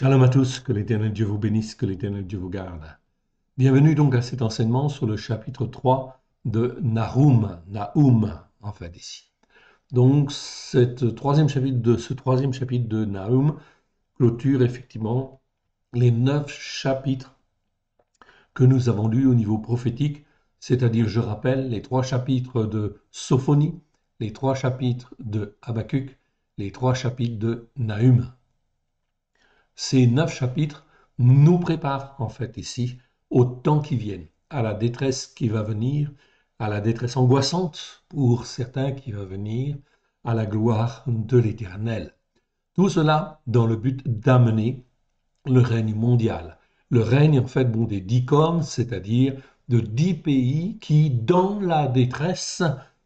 Shalom à tous, que l'Éternel Dieu vous bénisse, que l'Éternel Dieu vous garde. Bienvenue donc à cet enseignement sur le chapitre 3 de Nahum en fait ici. Donc ce troisième chapitre de Nahum clôture effectivement les 9 chapitres que nous avons lus au niveau prophétique, c'est-à-dire, je rappelle, les 3 chapitres de Sophonie, les 3 chapitres de Habakkuk, les 3 chapitres de Nahum. Ces 9 chapitres nous préparent en fait ici au temps qui vient, à la détresse qui va venir, à la détresse angoissante pour certains qui va venir, à la gloire de l'Éternel. Tout cela dans le but d'amener le règne mondial. Le règne en fait des 10 cornes, c'est-à-dire de 10 pays qui, dans la détresse,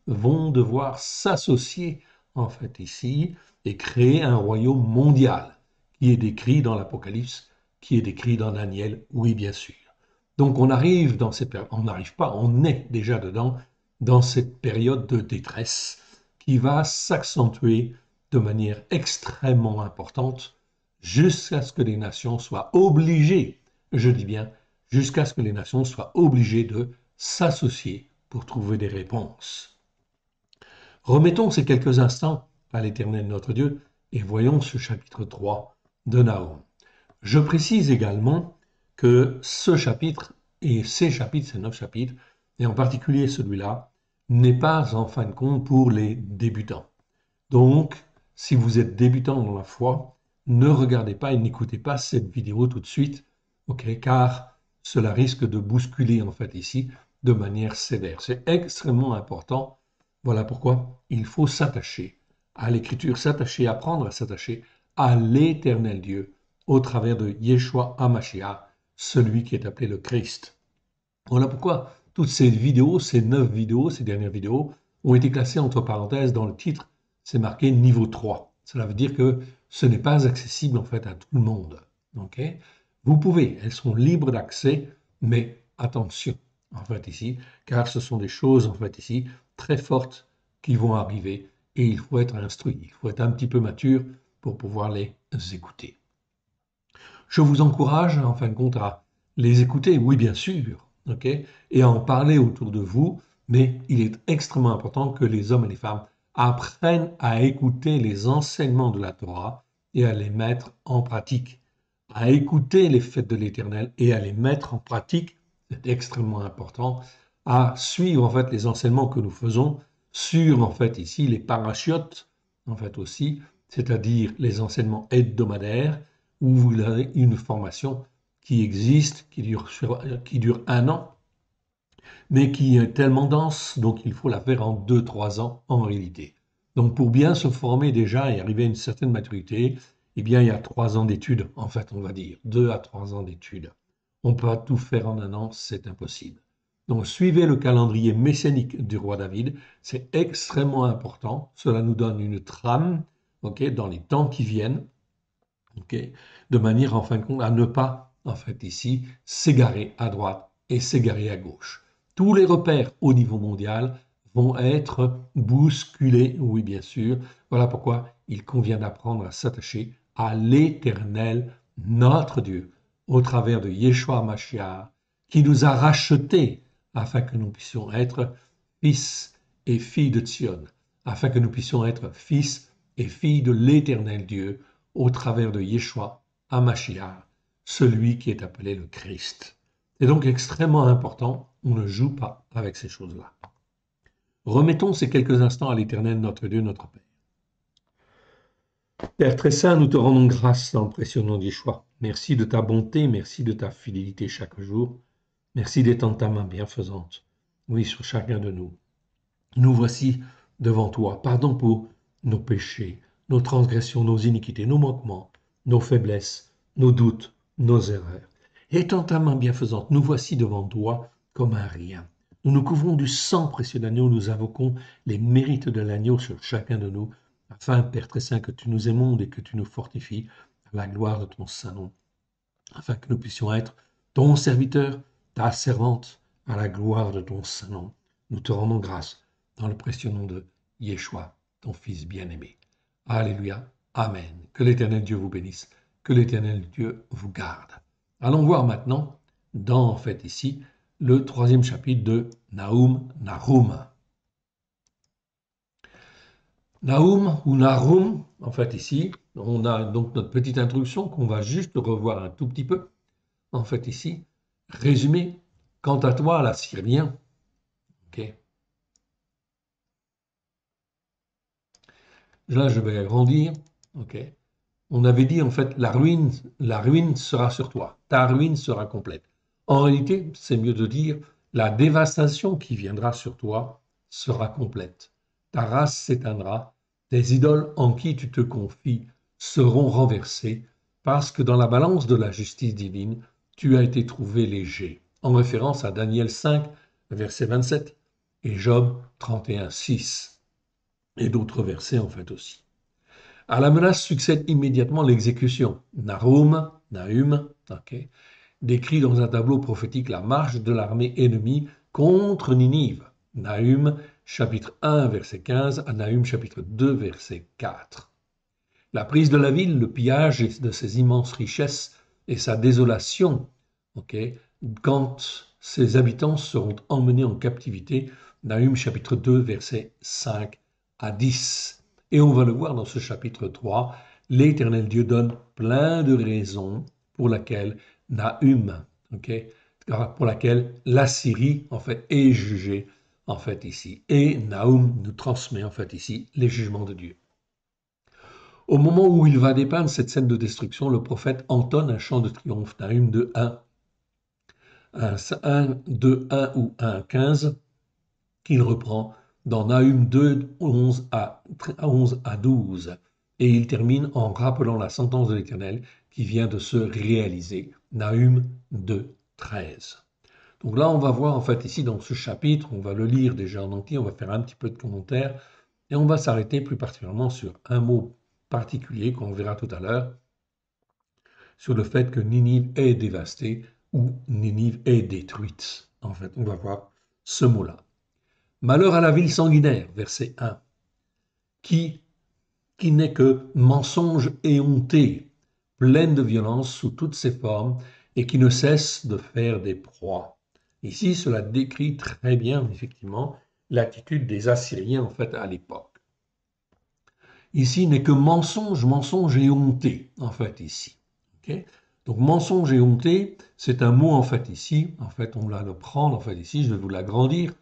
vont devoir s'associer en fait ici et créer un royaume mondial qui est décrit dans l'Apocalypse, qui est décrit dans Daniel, oui bien sûr. Donc on arrive dans cette période, on n'arrive pas, on est déjà dedans, dans cette période de détresse qui va s'accentuer de manière extrêmement importante jusqu'à ce que les nations soient obligées, je dis bien, jusqu'à ce que les nations soient obligées de s'associer pour trouver des réponses. Remettons ces quelques instants à l'Éternel notre Dieu et voyons ce chapitre 3 de Nahum. Je précise également que ce chapitre et ces chapitres, ces 9 chapitres, et en particulier celui-là, n'est pas en fin de compte pour les débutants. Donc, si vous êtes débutant dans la foi, ne regardez pas et n'écoutez pas cette vidéo tout de suite, ok, car cela risque de bousculer en fait ici de manière sévère. C'est extrêmement important. Voilà pourquoi il faut s'attacher à l'écriture, s'attacher, apprendre à s'attacher à l'Éternel Dieu au travers de Yeshua HaMashiach, celui qui est appelé le Christ. Voilà pourquoi toutes ces vidéos, ces 9 vidéos, ces dernières vidéos, ont été classées entre parenthèses dans le titre, c'est marqué niveau 3. Cela veut dire que ce n'est pas accessible en fait à tout le monde. Okay? Vous pouvez, elles sont libres d'accès, mais attention en fait ici, car ce sont des choses en fait ici très fortes qui vont arriver et il faut être instruit, il faut être un petit peu mature pour pouvoir les écouter. Je vous encourage en fin de compte à les écouter, oui bien sûr, ok, et à en parler autour de vous, mais il est extrêmement important que les hommes et les femmes apprennent à écouter les enseignements de la Torah et à les mettre en pratique, à écouter les fêtes de l'Éternel et à les mettre en pratique, c'est extrêmement important, à suivre en fait les enseignements que nous faisons sur en fait ici les parachiotes, en fait aussi, c'est-à-dire les enseignements hebdomadaires, où vous avez une formation qui existe, qui dure 1 an, mais qui est tellement dense, donc il faut la faire en 2-3 ans en réalité. Donc pour bien se former déjà et arriver à une certaine maturité, eh bien il y a 3 ans d'études, en fait on va dire, 2 à 3 ans d'études. On ne peut pas tout faire en 1 an, c'est impossible. Donc suivez le calendrier messianique du roi David, c'est extrêmement important, cela nous donne une trame, okay, dans les temps qui viennent, okay, de manière en fin de compte à ne pas, en fait ici, s'égarer à droite et s'égarer à gauche. Tous les repères au niveau mondial vont être bousculés, oui bien sûr. Voilà pourquoi il convient d'apprendre à s'attacher à l'Éternel, notre Dieu, au travers de Yeshua Mashiach, qui nous a rachetés afin que nous puissions être fils et filles de Tzion, afin que nous puissions être fils et filles de l'Éternel Dieu, au travers de Yeshua HaMashiach, celui qui est appelé le Christ. C'est donc extrêmement important, on ne joue pas avec ces choses-là. Remettons ces quelques instants à l'Éternel, notre Dieu, notre Père. Père très saint, nous te rendons grâce dans le précieux nom d'Yeshua. Merci de ta bonté, merci de ta fidélité chaque jour. Merci d'étendre ta main bienfaisante, oui, sur chacun de nous. Nous voici devant toi. Pardon pour nos péchés, nos transgressions, nos iniquités, nos manquements, nos faiblesses, nos doutes, nos erreurs. Étends ta main bienfaisante, nous voici devant toi comme un rien. Nous nous couvrons du sang précieux d'agneau, nous invoquons les mérites de l'agneau sur chacun de nous, afin, Père très saint, que tu nous émondes et que tu nous fortifies à la gloire de ton saint nom, afin que nous puissions être ton serviteur, ta servante, à la gloire de ton saint nom. Nous te rendons grâce dans le précieux nom de Yeshua, ton Fils bien-aimé. Alléluia. Amen. Que l'Éternel Dieu vous bénisse que l'Éternel Dieu vous garde. Allons voir maintenant, dans en fait ici, le 3e chapitre de Nahum. Nahum ou Nahum, en fait ici, on a donc notre petite introduction qu'on va juste revoir un tout petit peu. En fait ici, résumé, quant à toi, l'Assyrien, ok. Là, je vais agrandir, ok. On avait dit en fait la ruine sera sur toi, ta ruine sera complète. En réalité, c'est mieux de dire la dévastation qui viendra sur toi sera complète. Ta race s'éteindra, tes idoles en qui tu te confies seront renversées, parce que dans la balance de la justice divine, tu as été trouvé léger. En référence à Daniel 5, verset 27, et Job 31, 6, et d'autres versets en fait aussi. À la menace succède immédiatement l'exécution. Nahum, okay, décrit dans un tableau prophétique la marche de l'armée ennemie contre Ninive. Nahum chapitre 1 verset 15 à Nahum chapitre 2 verset 4. La prise de la ville, le pillage de ses immenses richesses et sa désolation, okay, quand ses habitants seront emmenés en captivité. Nahum chapitre 2 verset 5 à 10. Et on va le voir dans ce chapitre 3, l'Éternel Dieu donne plein de raisons pour laquelle Nahum, okay, pour laquelle l'Assyrie en fait est jugée en fait ici. Et Nahum nous transmet en fait ici les jugements de Dieu. Au moment où il va dépeindre cette scène de destruction, le prophète entonne un chant de triomphe, Nahum 2.1, 2.1 ou 1.15, qu'il reprend dans Nahum 2, 11 à 12. Et il termine en rappelant la sentence de l'Éternel qui vient de se réaliser. Nahum 2, 13. Donc là, on va voir en fait ici dans ce chapitre, on va le lire déjà en entier, on va faire un petit peu de commentaires et on va s'arrêter plus particulièrement sur un mot particulier qu'on verra tout à l'heure, sur le fait que Ninive est dévastée ou Ninive est détruite. En fait, on va voir ce mot-là. Malheur à la ville sanguinaire, verset 1, qui n'est que mensonge éhonté, pleine de violence sous toutes ses formes, et qui ne cesse de faire des proies. Ici, cela décrit très bien, effectivement, l'attitude des Assyriens, en fait, à l'époque. Ici n'est que mensonge éhonté, en fait, ici. Okay. Donc, mensonge éhonté, c'est un mot, en fait, ici. En fait, on va le prendre, en fait, ici, je vais vous l'agrandir.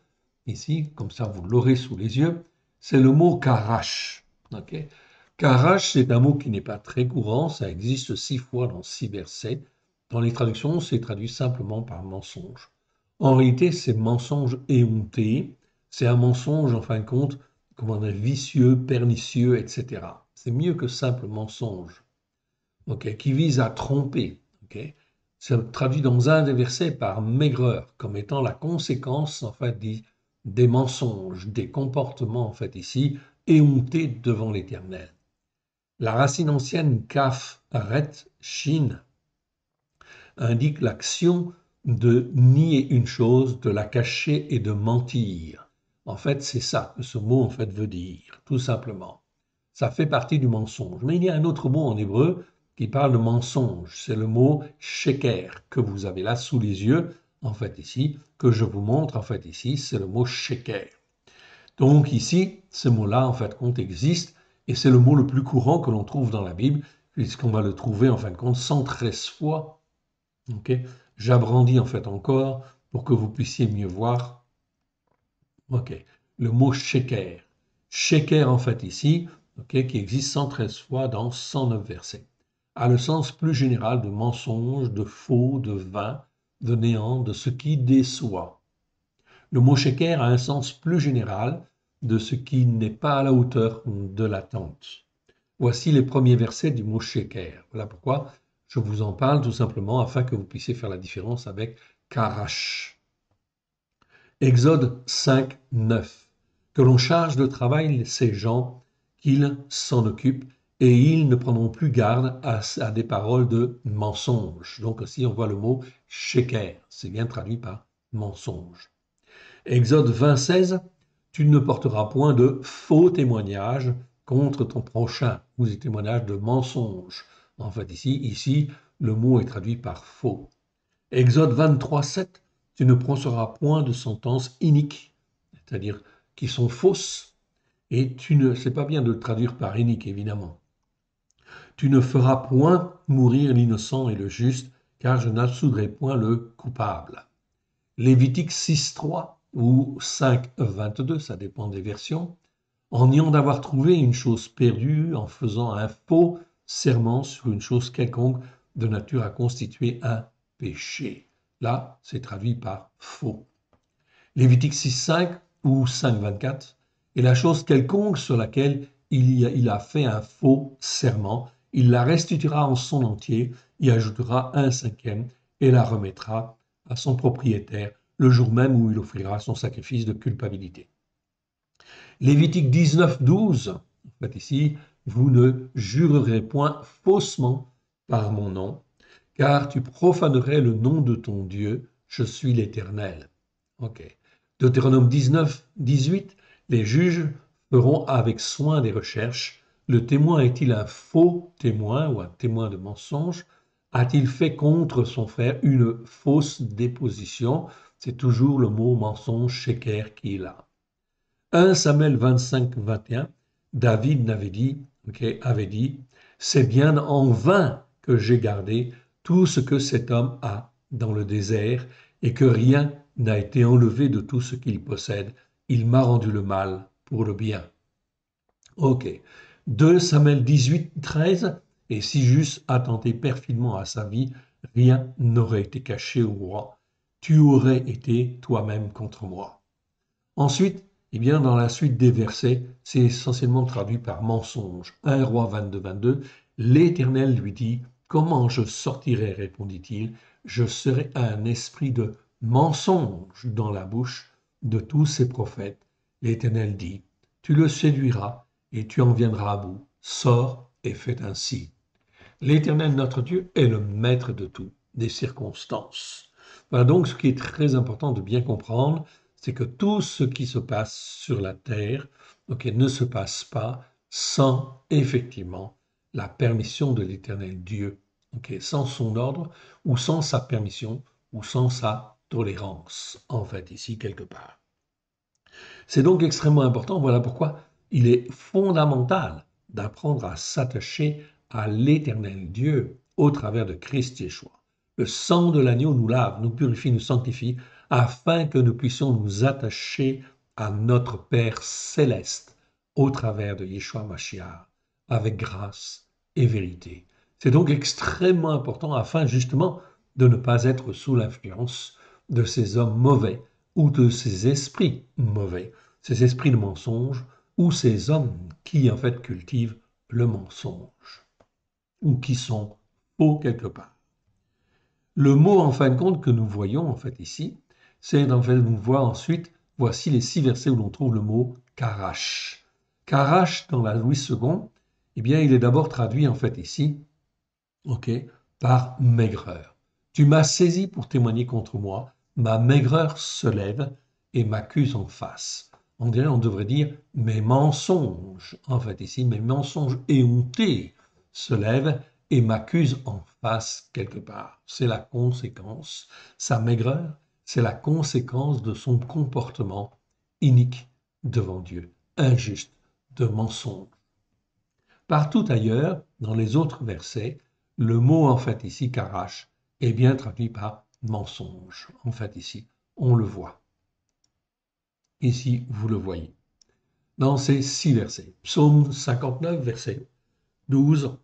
Ici, comme ça vous l'aurez sous les yeux, c'est le mot karash. Okay. Karash, c'est un mot qui n'est pas très courant, ça existe 6 fois dans 6 versets. Dans les traductions, c'est traduit simplement par mensonge. En réalité, c'est mensonge éhonté, c'est un mensonge, en fin de compte, comment dire, vicieux, pernicieux, etc. C'est mieux que simple mensonge, okay, qui vise à tromper. Okay. C'est traduit dans un des versets par maigreur, comme étant la conséquence, en fait, des mensonges, des comportements, en fait, ici, éhontés devant l'Éternel. La racine ancienne kaf, ret, shin indique l'action de nier une chose, de la cacher et de mentir. En fait, c'est ça que ce mot en fait veut dire, tout simplement. Ça fait partie du mensonge. Mais il y a un autre mot en hébreu qui parle de mensonge. C'est le mot sheker que vous avez là sous les yeux, en fait ici, que je vous montre en fait ici, c'est le mot sheker. Donc ici, ce mot-là, en fait, compte existe, et c'est le mot le plus courant que l'on trouve dans la Bible, puisqu'on va le trouver, en fin de compte, 113 fois. Okay. J'abrandis, en fait, encore, pour que vous puissiez mieux voir. Okay. Le mot sheker. Sheker, en fait, ici, okay, qui existe 113 fois dans 109 versets, a le sens plus général de mensonge, de faux, de vain, de néant, de ce qui déçoit. Le mot sheker a un sens plus général de ce qui n'est pas à la hauteur de l'attente. Voici les premiers versets du mot sheker. Voilà pourquoi je vous en parle tout simplement afin que vous puissiez faire la différence avec karash. Exode 5, 9. Que l'on charge de travail ces gens, qu'ils s'en occupent, et ils ne prendront plus garde à des paroles de mensonge. Donc aussi on voit le mot sheker. C'est bien traduit par mensonge. Exode 20, 16, tu ne porteras point de faux témoignages contre ton prochain, ou des témoignages de mensonges En fait, ici, le mot est traduit par faux. Exode 23, 7, tu ne prononceras point de sentences iniques, c'est-à-dire qui sont fausses, et c'est pas bien de le traduire par inique, évidemment. Tu ne feras point mourir l'innocent et le juste, car je n'absoudrai point le coupable. Lévitique 6, 3 ou 5, 22, ça dépend des versions, en niant d'avoir trouvé une chose perdue, en faisant un faux serment sur une chose quelconque de nature à constituer un péché. Là, c'est traduit par faux. Lévitique 6.5 ou 5.24 est la chose quelconque sur laquelle il a fait un faux serment. Il la restituera en son entier, y ajoutera un cinquième et la remettra à son propriétaire le jour même où il offrira son sacrifice de culpabilité. Lévitique 19.12, en fait ici, vous ne jurerez point faussement par mon nom, car tu profanerais le nom de ton Dieu, je suis l'Éternel. Ok. Deutéronome 19, 18, les juges feront avec soin des recherches. Le témoin est-il un faux témoin ou un témoin de mensonge? A-t-il fait contre son frère une fausse déposition? C'est toujours le mot mensonge, sheker, qui est là. 1 Samuel 25, 21, David avait dit, c'est bien en vain que j'ai gardé tout ce que cet homme a dans le désert et que rien n'a été enlevé de tout ce qu'il possède. Il m'a rendu le mal pour le bien. Ok. 2 Samuel 18, 13, et si j'eusse attenté perfidement à sa vie, rien n'aurait été caché au roi. Tu aurais été toi-même contre moi. Ensuite, eh bien, dans la suite des versets, c'est essentiellement traduit par mensonge. 1 Roi 22, 22, l'Éternel lui dit, comment je sortirai, répondit-il, je serai un esprit de mensonge dans la bouche de tous ces prophètes. L'Éternel dit, tu le séduiras et tu en viendras à bout. Sors et fais ainsi. L'Éternel, notre Dieu, est le maître de tout, des circonstances. Voilà donc ce qui est très important de bien comprendre, c'est que tout ce qui se passe sur la terre ne se passe pas sans effectivement la permission de l'Éternel Dieu, sans son ordre ou sans sa permission ou sans sa tolérance, en fait, ici quelque part. C'est donc extrêmement important, voilà pourquoi il est fondamental d'apprendre à s'attacher à l'Éternel Dieu au travers de Christ Yeshua. Le sang de l'agneau nous lave, nous purifie, nous sanctifie, afin que nous puissions nous attacher à notre Père céleste au travers de Yeshua Mashiach, avec grâce et vérité. C'est donc extrêmement important afin justement de ne pas être sous l'influence de ces hommes mauvais ou de ces esprits mauvais, ces esprits de mensonge ou ces hommes qui en fait cultivent le mensonge ou qui sont faux quelque part. Le mot en fin de compte que nous voyons en fait ici, c'est en fait on voit ensuite, voici les 6 versets où l'on trouve le mot karash. Karash dans la Louis II, eh bien il est d'abord traduit en fait ici, par maigreur. Tu m'as saisi pour témoigner contre moi, ma maigreur se lève et m'accuse en face. On devrait dire mes mensonges, en fait ici, mes mensonges éhontés se lèvent et m'accusent en face quelque part. C'est la conséquence. Sa maigreur, c'est la conséquence de son comportement inique devant Dieu, injuste, de mensonge. Partout ailleurs, dans les autres versets, le mot en fait ici, karash, est bien traduit par mensonge. En fait ici, on le voit. Ici, vous le voyez. Dans ces 6 versets. Psaume 59, verset 12.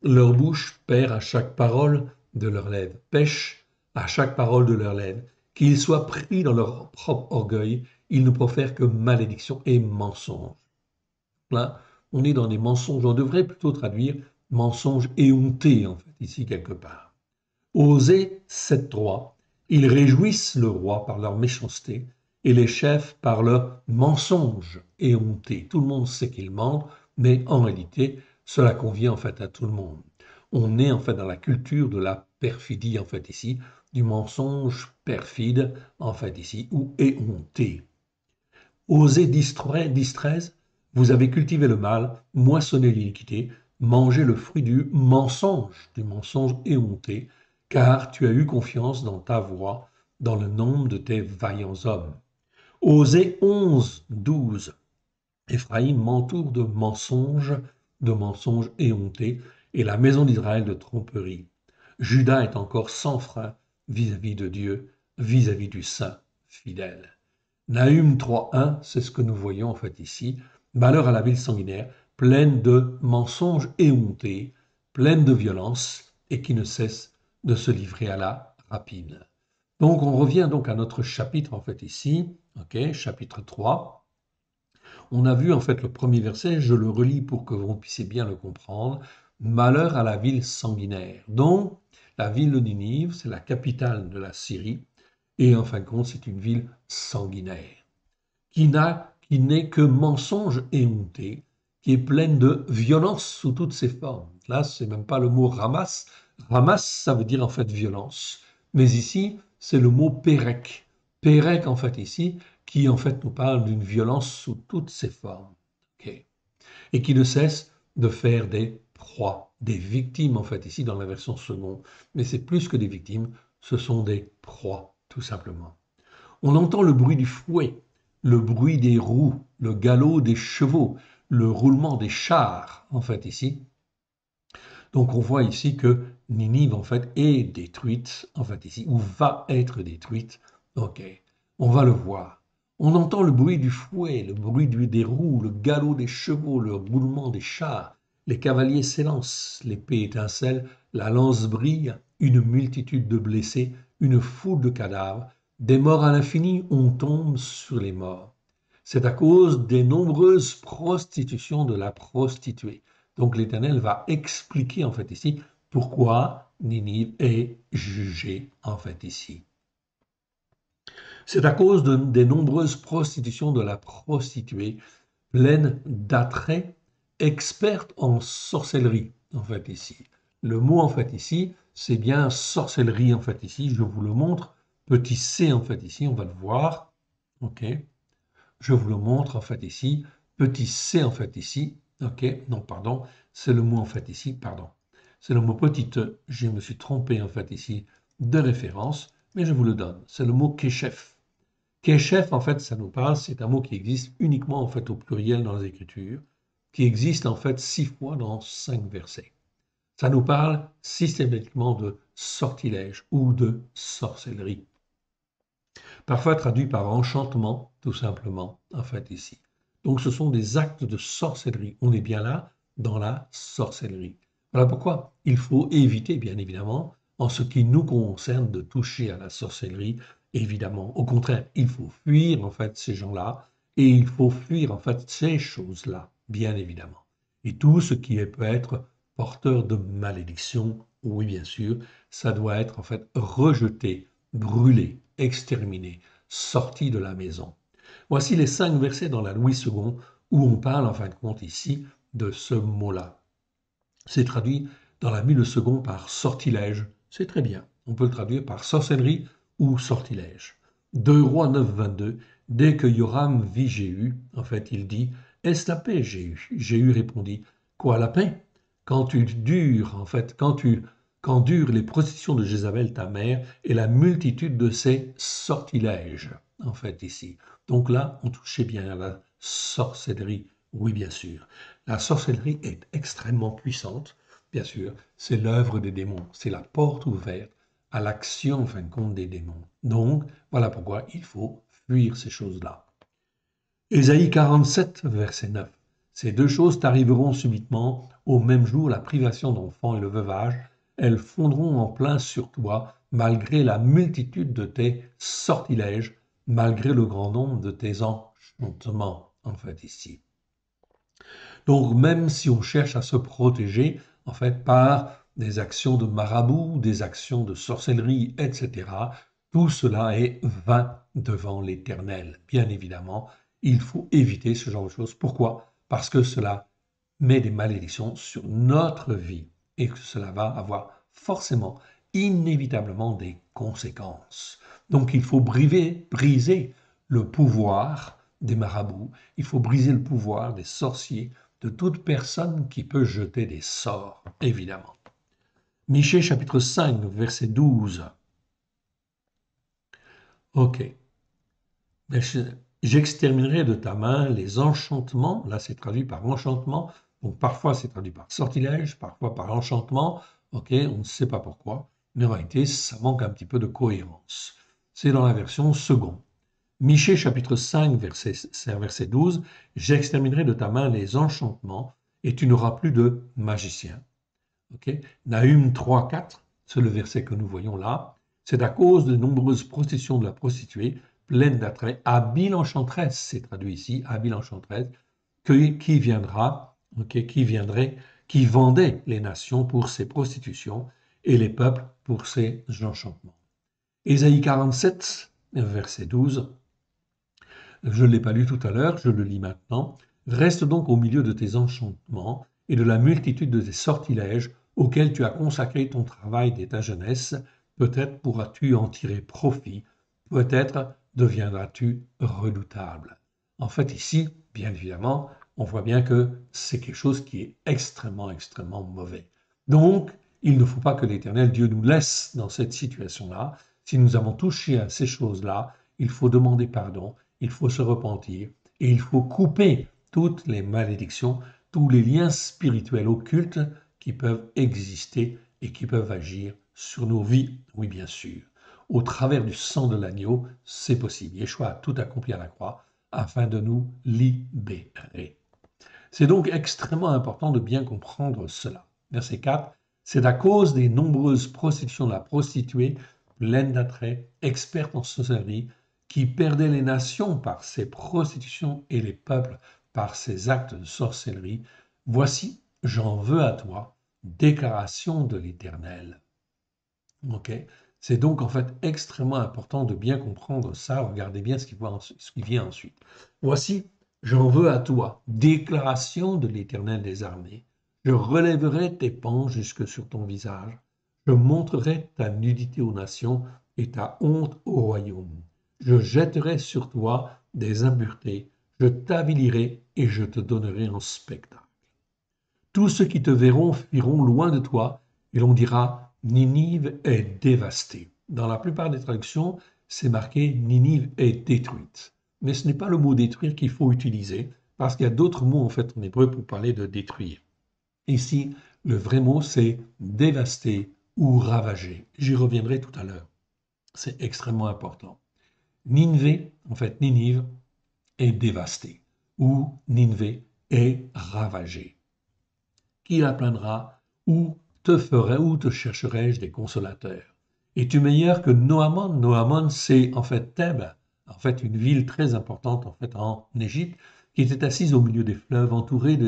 Leur bouche perd à chaque parole de leurs lèvres, pêche à chaque parole de leurs lèvres. Qu'ils soient pris dans leur propre orgueil, ils ne profèrent que malédiction et mensonge. Là, on est dans des mensonges. On devrait plutôt traduire mensonges éhontés, en fait, ici quelque part. Osée 7.3, ils réjouissent le roi par leur méchanceté et les chefs par leurs mensonges éhontés. Tout le monde sait qu'ils mentent, mais en réalité, cela convient en fait à tout le monde. On est en fait dans la culture de la perfidie, en fait ici, du mensonge perfide, en fait ici, ou éhonté. Osée 10.13, vous avez cultivé le mal, moissonné l'iniquité, mangé le fruit du mensonge éhonté, car tu as eu confiance dans ta voix, dans le nombre de tes vaillants hommes. Osée 11, 12. Éphraïm m'entoure de mensonges éhontés, et la maison d'Israël de tromperie. Judas est encore sans frein vis-à-vis de Dieu, vis-à-vis du Saint fidèle. Nahum 3.1, c'est ce que nous voyons en fait ici. Malheur à la ville sanguinaire, pleine de mensonges éhontés, pleine de violence, et qui ne cesse de se livrer à la rapine. Donc on revient donc à notre chapitre en fait ici, ok, chapitre 3. On a vu en fait le premier verset, je le relis pour que vous puissiez bien le comprendre. Malheur à la ville sanguinaire. Donc, la ville de Ninive, c'est la capitale de la Syrie, et en fin de compte, c'est une ville sanguinaire, qui n'est que mensonge éhonté, qui est pleine de violence sous toutes ses formes. Là, c'est même pas le mot ramas. Ramas, ça veut dire en fait violence. Mais ici, c'est le mot pérec. Pérec, en fait, ici, qui en fait nous parle d'une violence sous toutes ses formes. Okay. Et qui ne cesse de faire des proies, des victimes, en fait, ici dans la version seconde. Mais c'est plus que des victimes, ce sont des proies, tout simplement. On entend le bruit du fouet, le bruit des roues, le galop des chevaux, le roulement des chars, en fait, ici. Donc on voit ici que Ninive, en fait, est détruite, en fait, ici, ou va être détruite. Ok, on va le voir. On entend le bruit du fouet, le bruit des roues, le galop des chevaux, le roulement des chars. Les cavaliers s'élancent, l'épée étincelle, la lance brille, une multitude de blessés, une foule de cadavres. Des morts à l'infini, on tombe sur les morts. C'est à cause des nombreuses prostitutions de la prostituée. Donc l'Éternel va expliquer en fait ici pourquoi Ninive est jugée en fait ici. C'est à cause des nombreuses prostitutions de la prostituée, pleine d'attraits, experte en sorcellerie en fait ici. Le mot en fait ici, c'est bien sorcellerie en fait ici. Je vous le montre. Petit c en fait ici, on va le voir. Ok. Je vous le montre en fait ici. Petit c en fait ici. Ok. Non, pardon. C'est le mot en fait ici. Pardon. C'est le mot petit e. Je me suis trompé en fait ici de référence, mais je vous le donne. C'est le mot kéchef. Kéchef, en fait, ça nous parle, c'est un mot qui existe uniquement en fait au pluriel dans les Écritures, qui existe en fait 6 fois dans 5 versets. Ça nous parle systématiquement de sortilège ou de sorcellerie. Parfois traduit par enchantement, tout simplement, en fait ici. Donc ce sont des actes de sorcellerie. On est bien là dans la sorcellerie. Voilà pourquoi il faut éviter, bien évidemment, en ce qui nous concerne, de toucher à la sorcellerie. Évidemment, au contraire, il faut fuir en fait ces gens-là et il faut fuir en fait ces choses-là, bien évidemment. Et tout ce qui peut être porteur de malédiction, oui bien sûr, ça doit être en fait rejeté, brûlé, exterminé, sorti de la maison. Voici les 5 versets dans la Louis II où on parle en fin de compte ici de ce mot-là. C'est traduit dans la Mille II par sortilège, c'est très bien. On peut le traduire par sorcellerie ou sortilège. 2 Rois 9, 22, dès que Joram vit Jéhu, en fait il dit, est-ce la paix, Jéhu? Jéhu répondit, quoi la paix? Quand tu dures, en fait, quand durent les processions de Jézabel ta mère et la multitude de ses sortilèges, en fait ici. Donc là, on touchait bien à la sorcellerie, oui bien sûr. La sorcellerie est extrêmement puissante, bien sûr, c'est l'œuvre des démons, c'est la porte ouverte à l'action, en fin de compte, des démons. Donc, voilà pourquoi il faut fuir ces choses-là. Ésaïe 47, verset 9. Ces deux choses t'arriveront subitement, au même jour, la privation d'enfants et le veuvage, elles fondront en plein sur toi, malgré la multitude de tes sortilèges, malgré le grand nombre de tes enchantements, en fait, ici. Donc, même si on cherche à se protéger, en fait, par des actions de marabout, des actions de sorcellerie, etc., tout cela est vain devant l'Éternel. Bien évidemment, il faut éviter ce genre de choses. Pourquoi? Parce que cela met des malédictions sur notre vie et que cela va avoir forcément, inévitablement, des conséquences. Donc, il faut briser le pouvoir des marabouts, il faut briser le pouvoir des sorciers, de toute personne qui peut jeter des sorts, évidemment. Michée chapitre 5, verset 12. Ok. J'exterminerai de ta main les enchantements. Là, c'est traduit par enchantement. Donc, parfois, c'est traduit par sortilège, parfois par enchantement. Ok, on ne sait pas pourquoi. Mais en réalité, ça manque un petit peu de cohérence. C'est dans la version seconde. Michée chapitre 5, verset 12. J'exterminerai de ta main les enchantements et tu n'auras plus de magicien. Okay. Nahum 3, 4, c'est le verset que nous voyons là. C'est à cause de nombreuses processions de la prostituée, pleine d'attrait, habile enchanteresse, c'est traduit ici, habile enchanteresse, qui viendra, qui vendait les nations pour ses prostitutions et les peuples pour ses enchantements. Ésaïe 47, verset 12, je ne l'ai pas lu tout à l'heure, je le lis maintenant. Reste donc au milieu de tes enchantements et de la multitude de tes sortilèges auxquels tu as consacré ton travail dès ta jeunesse. Peut-être pourras-tu en tirer profit, peut-être deviendras-tu redoutable. En fait, ici, bien évidemment, on voit bien que c'est quelque chose qui est extrêmement, extrêmement mauvais. Donc, il ne faut pas que l'Éternel Dieu nous laisse dans cette situation-là. Si nous avons touché à ces choses-là, il faut demander pardon, il faut se repentir et il faut couper toutes les malédictions, tous les liens spirituels occultes qui peuvent exister et qui peuvent agir sur nos vies, oui bien sûr. Au travers du sang de l'agneau, c'est possible. Yeshua a tout accompli à la croix afin de nous libérer. C'est donc extrêmement important de bien comprendre cela. Verset 4, c'est à cause des nombreuses prostitutions de la prostituée, pleine d'attrait, experte en sorcellerie, qui perdait les nations par ses prostitutions et les peuples par ses actes de sorcellerie. Voici, j'en veux à toi, déclaration de l'Éternel. Okay. C'est donc en fait extrêmement important de bien comprendre ça. Regardez bien ce qui vient ensuite. Voici, j'en veux à toi, déclaration de l'Éternel des armées. Je relèverai tes pans jusque sur ton visage. Je montrerai ta nudité aux nations et ta honte au royaume. Je jetterai sur toi des impuretés. Je t'avilirai et je te donnerai en spectacle. Tous ceux qui te verront fuiront loin de toi et l'on dira Ninive est dévastée. Dans la plupart des traductions, c'est marqué Ninive est détruite. Mais ce n'est pas le mot détruire qu'il faut utiliser parce qu'il y a d'autres mots en fait en hébreu pour parler de détruire. Ici, le vrai mot c'est dévaster ou ravager. J'y reviendrai tout à l'heure. C'est extrêmement important. Ninive, en fait Ninive, est dévastée ou Ninive est ravagée. Qui la plaindra, ou te chercherai-je des consolateurs? Es-tu meilleur que Noamon? Noamon, c'est en fait Thèbes, en fait une ville très importante en fait en Égypte, qui était assise au milieu des fleuves, entourée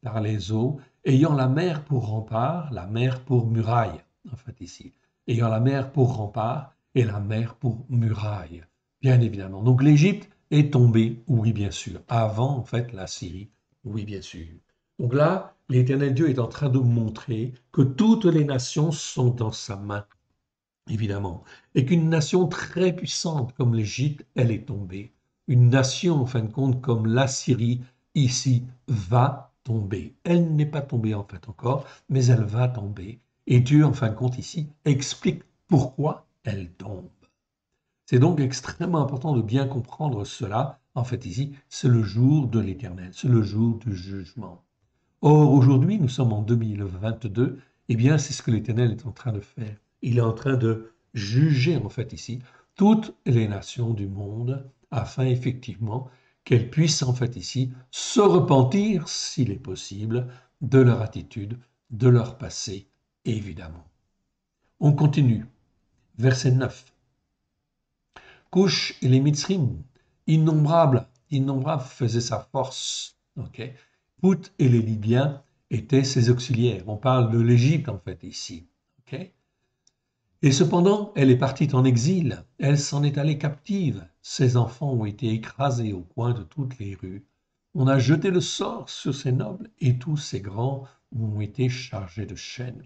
par les eaux, ayant la mer pour rempart, la mer pour muraille, en fait ici, ayant la mer pour rempart et la mer pour muraille, bien évidemment. Donc l'Égypte est tombée, oui bien sûr, avant en fait la Syrie, oui bien sûr. Donc là, l'Éternel Dieu est en train de montrer que toutes les nations sont dans sa main, évidemment, et qu'une nation très puissante comme l'Égypte, elle est tombée. Une nation, en fin de compte, comme l'Assyrie, ici, va tomber. Elle n'est pas tombée, en fait, encore, mais elle va tomber. Et Dieu, en fin de compte, ici, explique pourquoi elle tombe. C'est donc extrêmement important de bien comprendre cela. En fait, ici, c'est le jour de l'Éternel, c'est le jour du jugement. Or, aujourd'hui, nous sommes en 2022, eh bien, c'est ce que l'Éternel est en train de faire. Il est en train de juger, en fait, ici, toutes les nations du monde, afin, effectivement, qu'elles puissent, en fait, ici, se repentir, s'il est possible, de leur attitude, de leur passé, évidemment. On continue. Verset 9. Couche et les Mitzrim, innombrables faisaient sa force. Okay. Pout et les Libyens étaient ses auxiliaires. On parle de l'Égypte en fait ici. Okay. Et cependant, elle est partie en exil. Elle s'en est allée captive. Ses enfants ont été écrasés au coin de toutes les rues. On a jeté le sort sur ses nobles et tous ses grands ont été chargés de chaînes.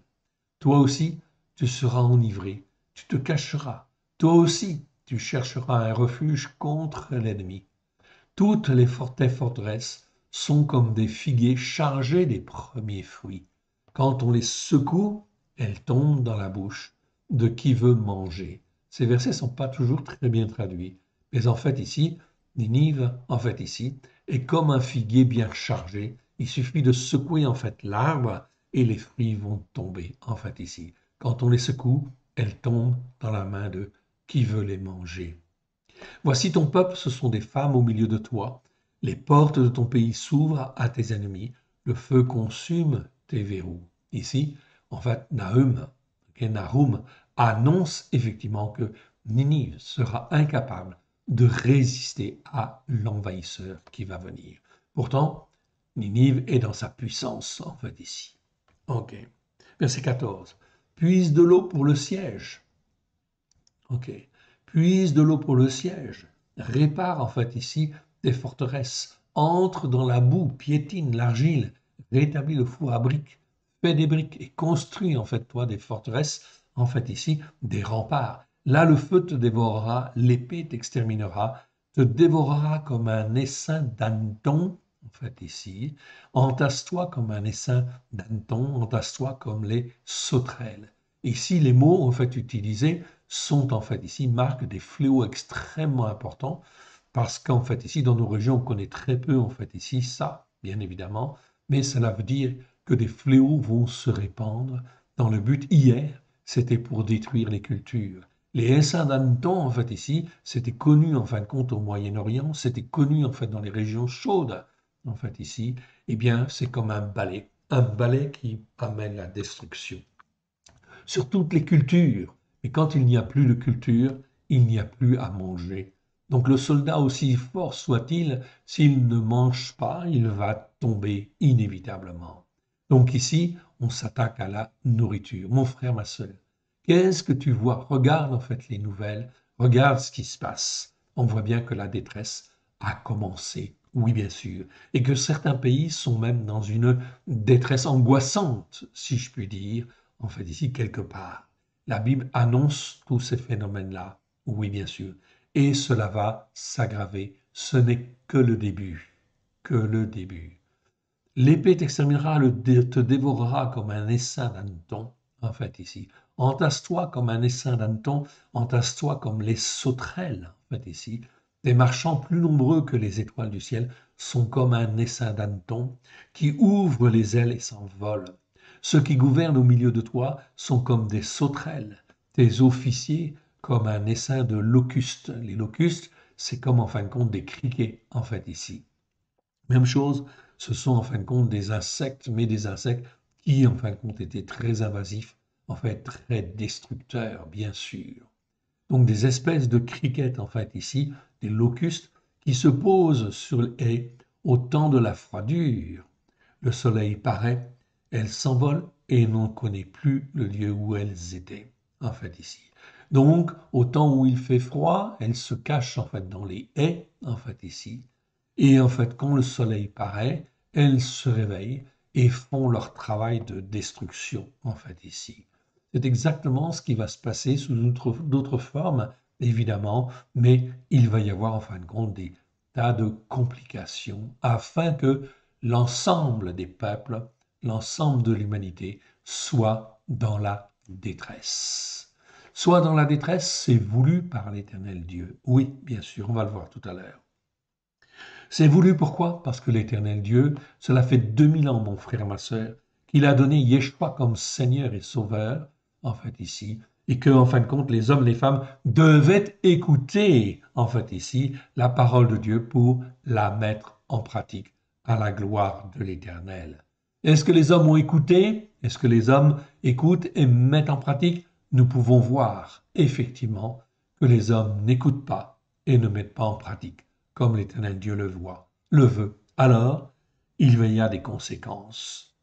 Toi aussi, tu seras enivré. Tu te cacheras. Toi aussi, tu chercheras un refuge contre l'ennemi. Toutes les forteresses sont comme des figuiers chargés des premiers fruits. Quand on les secoue, elles tombent dans la bouche de qui veut manger. Ces versets ne sont pas toujours très bien traduits. Mais en fait ici, Ninive, en fait ici, est comme un figuier bien chargé. Il suffit de secouer en fait l'arbre et les fruits vont tomber en fait ici. Quand on les secoue, elles tombent dans la main de qui veut les manger. Voici ton peuple, ce sont des femmes au milieu de toi. Les portes de ton pays s'ouvrent à tes ennemis. Le feu consume tes verrous. Ici, en fait, Nahum annonce effectivement que Ninive sera incapable de résister à l'envahisseur qui va venir. Pourtant, Ninive est dans sa puissance, en fait, ici. Ok. Verset 14. Puise de l'eau pour le siège. Ok. Puise de l'eau pour le siège. Répare, en fait, ici, des forteresses. Entre dans la boue, piétine l'argile, rétablit le four à briques, fait des briques et construit, en fait, toi, des forteresses, en fait, ici, des remparts. Là, le feu te dévorera, l'épée t'exterminera, te dévorera comme un essaim d'hanneton, en fait, ici. Entasse-toi comme un essaim d'hanneton, entasse-toi comme les sauterelles. Ici, les mots, en fait, utilisés sont, en fait, ici, marquent des fléaux extrêmement importants parce qu'en fait, ici, dans nos régions, on connaît très peu, en fait, ici, ça, bien évidemment, mais cela veut dire que des fléaux vont se répandre dans le but, hier, c'était pour détruire les cultures. Les essaims d'hanneton, en fait, ici, c'était connu, en fin de compte, au Moyen-Orient, c'était connu, en fait, dans les régions chaudes, en fait, ici, eh bien, c'est comme un balai qui amène la destruction sur toutes les cultures. Mais quand il n'y a plus de culture, il n'y a plus à manger. Donc le soldat, aussi fort soit-il, s'il ne mange pas, il va tomber inévitablement. Donc ici, on s'attaque à la nourriture. Mon frère, ma soeur, qu'est-ce que tu vois? Regarde en fait les nouvelles, regarde ce qui se passe. On voit bien que la détresse a commencé, oui bien sûr, et que certains pays sont même dans une détresse angoissante, si je puis dire, en fait ici quelque part. La Bible annonce tous ces phénomènes-là, oui bien sûr, et cela va s'aggraver. Ce n'est que le début, que le début. L'épée t'exterminera, te dévorera comme un essaim d'hanneton, en fait ici. Entasse-toi comme un essaim d'hanneton, entasse-toi comme les sauterelles, en fait ici. Des marchands plus nombreux que les étoiles du ciel sont comme un essaim d'hanneton qui ouvre les ailes et s'envole. Ceux qui gouvernent au milieu de toi sont comme des sauterelles, tes officiers comme un essaim de locustes. Les locustes, c'est comme en fin de compte des criquets, en fait ici. Même chose, ce sont en fin de compte des insectes, mais des insectes qui en fin de compte étaient très invasifs, en fait très destructeurs, bien sûr. Donc des espèces de criquets, en fait ici, des locustes, qui se posent sur les haies au temps de la froidure. Le soleil paraît, elles s'envolent et n'on ne connaît plus le lieu où elles étaient, en fait ici. Donc, au temps où il fait froid, elles se cachent en fait dans les haies, en fait ici. Et en fait, quand le soleil paraît, elles se réveillent et font leur travail de destruction, en fait ici. C'est exactement ce qui va se passer sous d'autres formes, évidemment, mais il va y avoir en fin de compte des tas de complications afin que l'ensemble des peuples, l'ensemble de l'humanité soit dans la détresse. Soit dans la détresse, c'est voulu par l'Éternel Dieu. Oui, bien sûr, on va le voir tout à l'heure. C'est voulu pourquoi? Parce que l'Éternel Dieu, cela fait 2000 ans, mon frère, ma sœur, qu'il a donné Yeshua comme Seigneur et Sauveur, en fait ici, et que, en fin de compte, les hommes, les femmes devaient écouter, en fait ici, la parole de Dieu pour la mettre en pratique à la gloire de l'Éternel. Est-ce que les hommes ont écouté? Est-ce que les hommes écoutent et mettent en pratique? Nous pouvons voir, effectivement, que les hommes n'écoutent pas et ne mettent pas en pratique comme l'Éternel Dieu le voit, le veut. Alors, il y a des conséquences.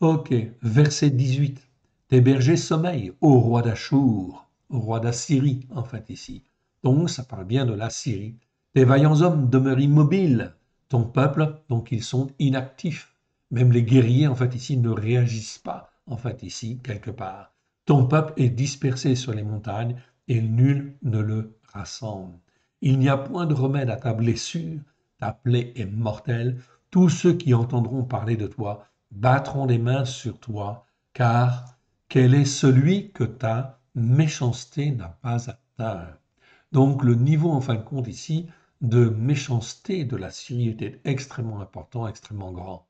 Ok, verset 18. Tes bergers sommeillent, ô roi d'Achour, au roi d'Assyrie, en fait, ici. Donc, ça parle bien de la Syrie. Tes vaillants hommes demeurent immobiles. Ton peuple, donc, ils sont inactifs. Même les guerriers, en fait, ici, ne réagissent pas, en fait, ici, quelque part. Ton peuple est dispersé sur les montagnes et nul ne le rassemble. Il n'y a point de remède à ta blessure, ta plaie est mortelle. Tous ceux qui entendront parler de toi battront des mains sur toi, car quel est celui que ta méchanceté n'a pas atteint? Donc le niveau, en fin de compte, ici, de méchanceté de la Syrie était extrêmement important, extrêmement grand.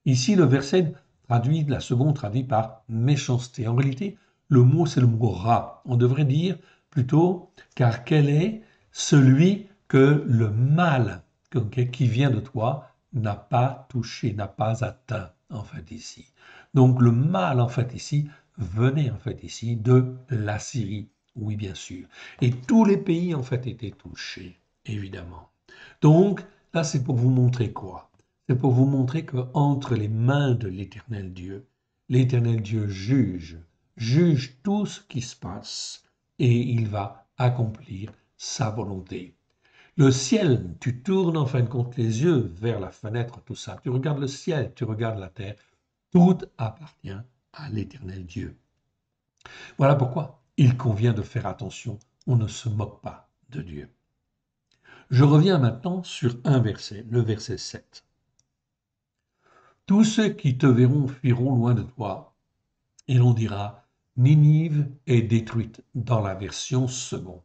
Ici, le verset traduit, la seconde traduit par méchanceté. En réalité, le mot, c'est le mot rat. On devrait dire plutôt, car quel est celui que le mal qui vient de toi n'a pas touché, n'a pas atteint, en fait, ici. Donc, le mal, en fait, ici, venait, en fait, ici, de la Syrie. Oui, bien sûr. Et tous les pays, en fait, étaient touchés, évidemment. Donc, là, c'est pour vous montrer quoi? C'est pour vous montrer qu'entre les mains de l'Éternel Dieu juge tout ce qui se passe et il va accomplir sa volonté. Le ciel, tu tournes en fin de compte les yeux vers la fenêtre, tout ça. Tu regardes le ciel, tu regardes la terre. Tout appartient à l'Éternel Dieu. Voilà pourquoi il convient de faire attention. On ne se moque pas de Dieu. Je reviens maintenant sur un verset, le verset 7. Tous ceux qui te verront fuiront loin de toi, et l'on dira, Ninive est détruite dans la version seconde.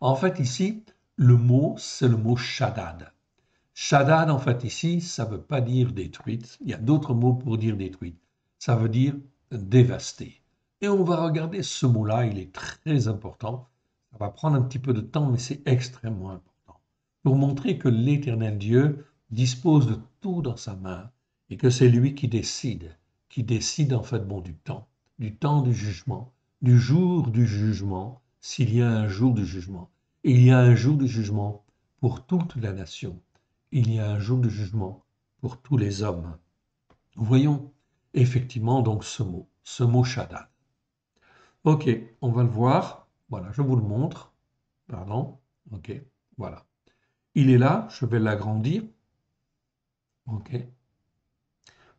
En fait, ici, le mot, c'est le mot Shaddad. Shaddad, en fait, ici, ça ne veut pas dire détruite. Il y a d'autres mots pour dire détruite. Ça veut dire dévastée. Et on va regarder ce mot-là, il est très important. Ça va prendre un petit peu de temps, mais c'est extrêmement important. Pour montrer que l'Éternel Dieu dispose de tout dans sa main et que c'est lui qui décide en fait bon, du temps du jugement, du jour du jugement, s'il y a un jour du jugement. Et il y a un jour du jugement pour toute la nation. Il y a un jour de jugement pour tous les hommes. Voyons effectivement donc ce mot Shaddad. Ok, on va le voir. Voilà, je vous le montre. Pardon. Ok, voilà. Il est là, je vais l'agrandir. Ok.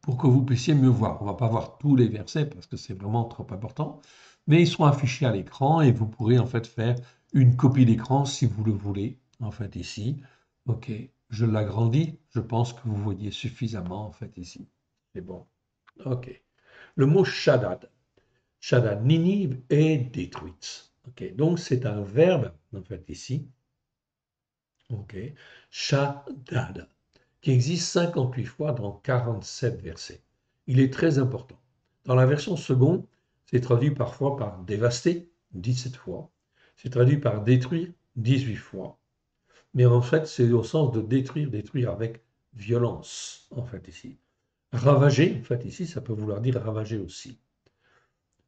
Pour que vous puissiez mieux voir. On ne va pas voir tous les versets parce que c'est vraiment trop important. Mais ils sont affichés à l'écran et vous pourrez en fait faire une copie d'écran si vous le voulez. En fait ici. Ok, je l'agrandis. Je pense que vous voyez suffisamment en fait ici. C'est bon. Ok. Le mot Shaddad. Shaddad, Ninive est détruite. Ok, donc c'est un verbe en fait ici. Ok, Shaddad, qui existe 58 fois dans 47 versets. Il est très important. Dans la version seconde, c'est traduit parfois par dévaster, 17 fois. C'est traduit par détruire, 18 fois. Mais en fait, c'est au sens de détruire avec violence, en fait, ici. Ravager, en fait, ici, ça peut vouloir dire ravager aussi.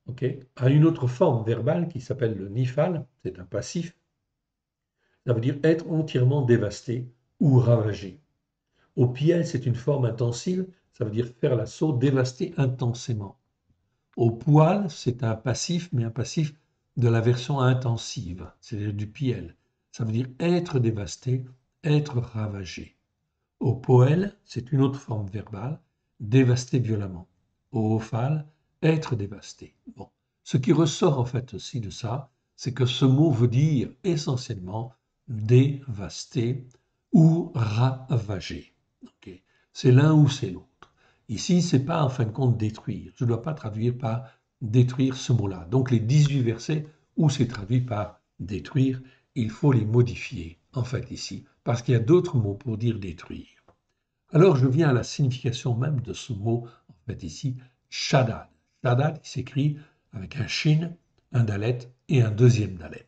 Ok, à une autre forme verbale qui s'appelle le nifal, c'est un passif. Ça veut dire être entièrement dévasté ou ravagé. Au piel, c'est une forme intensive, ça veut dire faire l'assaut, dévaster intensément. Au poil, c'est un passif, mais un passif de la version intensive, c'est-à-dire du piel. Ça veut dire être dévasté, être ravagé. Au poël, c'est une autre forme verbale, dévaster violemment. Au ophal, être dévasté. Bon. Ce qui ressort en fait aussi de ça, c'est que ce mot veut dire essentiellement dévaster ou ravager. Okay. C'est l'un ou c'est l'autre. Ici, c'est pas en fin de compte détruire. Je ne dois pas traduire par détruire ce mot-là. Donc les 18 versets où c'est traduit par détruire, il faut les modifier en fait ici, parce qu'il y a d'autres mots pour dire détruire. Alors je viens à la signification même de ce mot, en fait ici, Shaddad. Shaddad, il s'écrit avec un shin, un dalet et un deuxième dalet.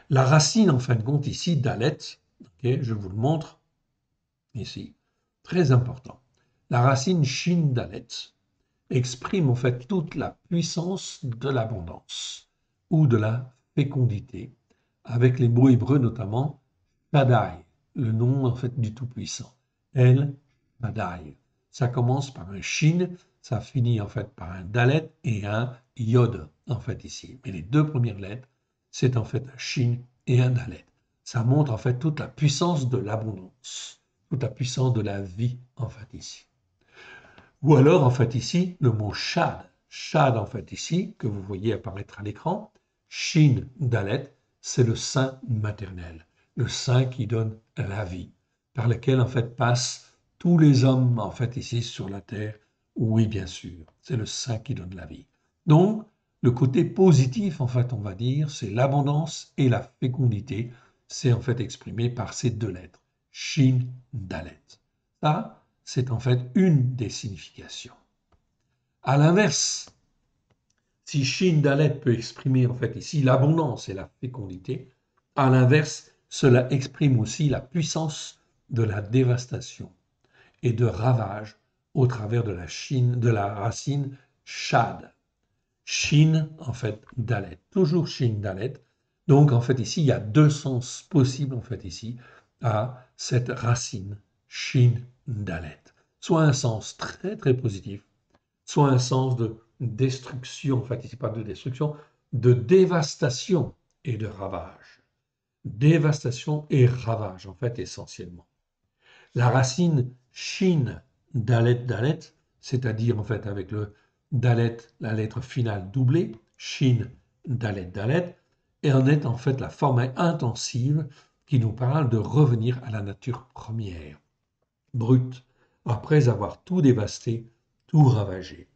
La racine, en fin de compte, ici, dalet, okay, je vous le montre ici, très important. La racine shin dalet exprime en fait toute la puissance de l'abondance ou de la fécondité, avec les mots hébreux notamment Shaddai, le nom en fait du Tout-Puissant. El Shaddai. Ça commence par un shin, ça finit en fait par un dalet et un yod en fait ici. Mais les deux premières lettres, c'est en fait un shin et un dalet. Ça montre en fait toute la puissance de l'abondance, toute la puissance de la vie en fait ici. Ou alors, en fait, ici, le mot Shad. Shad, en fait, ici, que vous voyez apparaître à l'écran, Shin Dalet, c'est le sein maternel, le sein qui donne la vie. par lequel en fait passent tous les hommes en fait ici sur la terre. Oui, bien sûr, c'est le Saint qui donne la vie. Donc, le côté positif, en fait, on va dire, c'est l'abondance et la fécondité. C'est en fait exprimé par ces deux lettres, Shin, Dalet. Ça, c'est en fait une des significations. À l'inverse, si Shin, Dalet peut exprimer en fait ici l'abondance et la fécondité, à l'inverse, cela exprime aussi la puissance de la dévastation et de ravage au travers de la racine Shad. Shin, en fait, Dalet. Toujours Shin, Dalet. Donc, en fait, ici, il y a deux sens possibles, en fait, ici, à cette racine Shin, Dalet. Soit un sens très, très positif, soit un sens de destruction, en fait, ici, pas de destruction, de dévastation et de ravage. Dévastation et ravage, en fait, essentiellement. La racine Shin, Dalet, Dalet, c'est-à-dire, en fait, avec le Dalet, la lettre finale doublée, Shin, Dalet, Dalet, et en est en fait la forme intensive qui nous parle de revenir à la nature première, brute, après avoir tout dévasté, tout ravagé.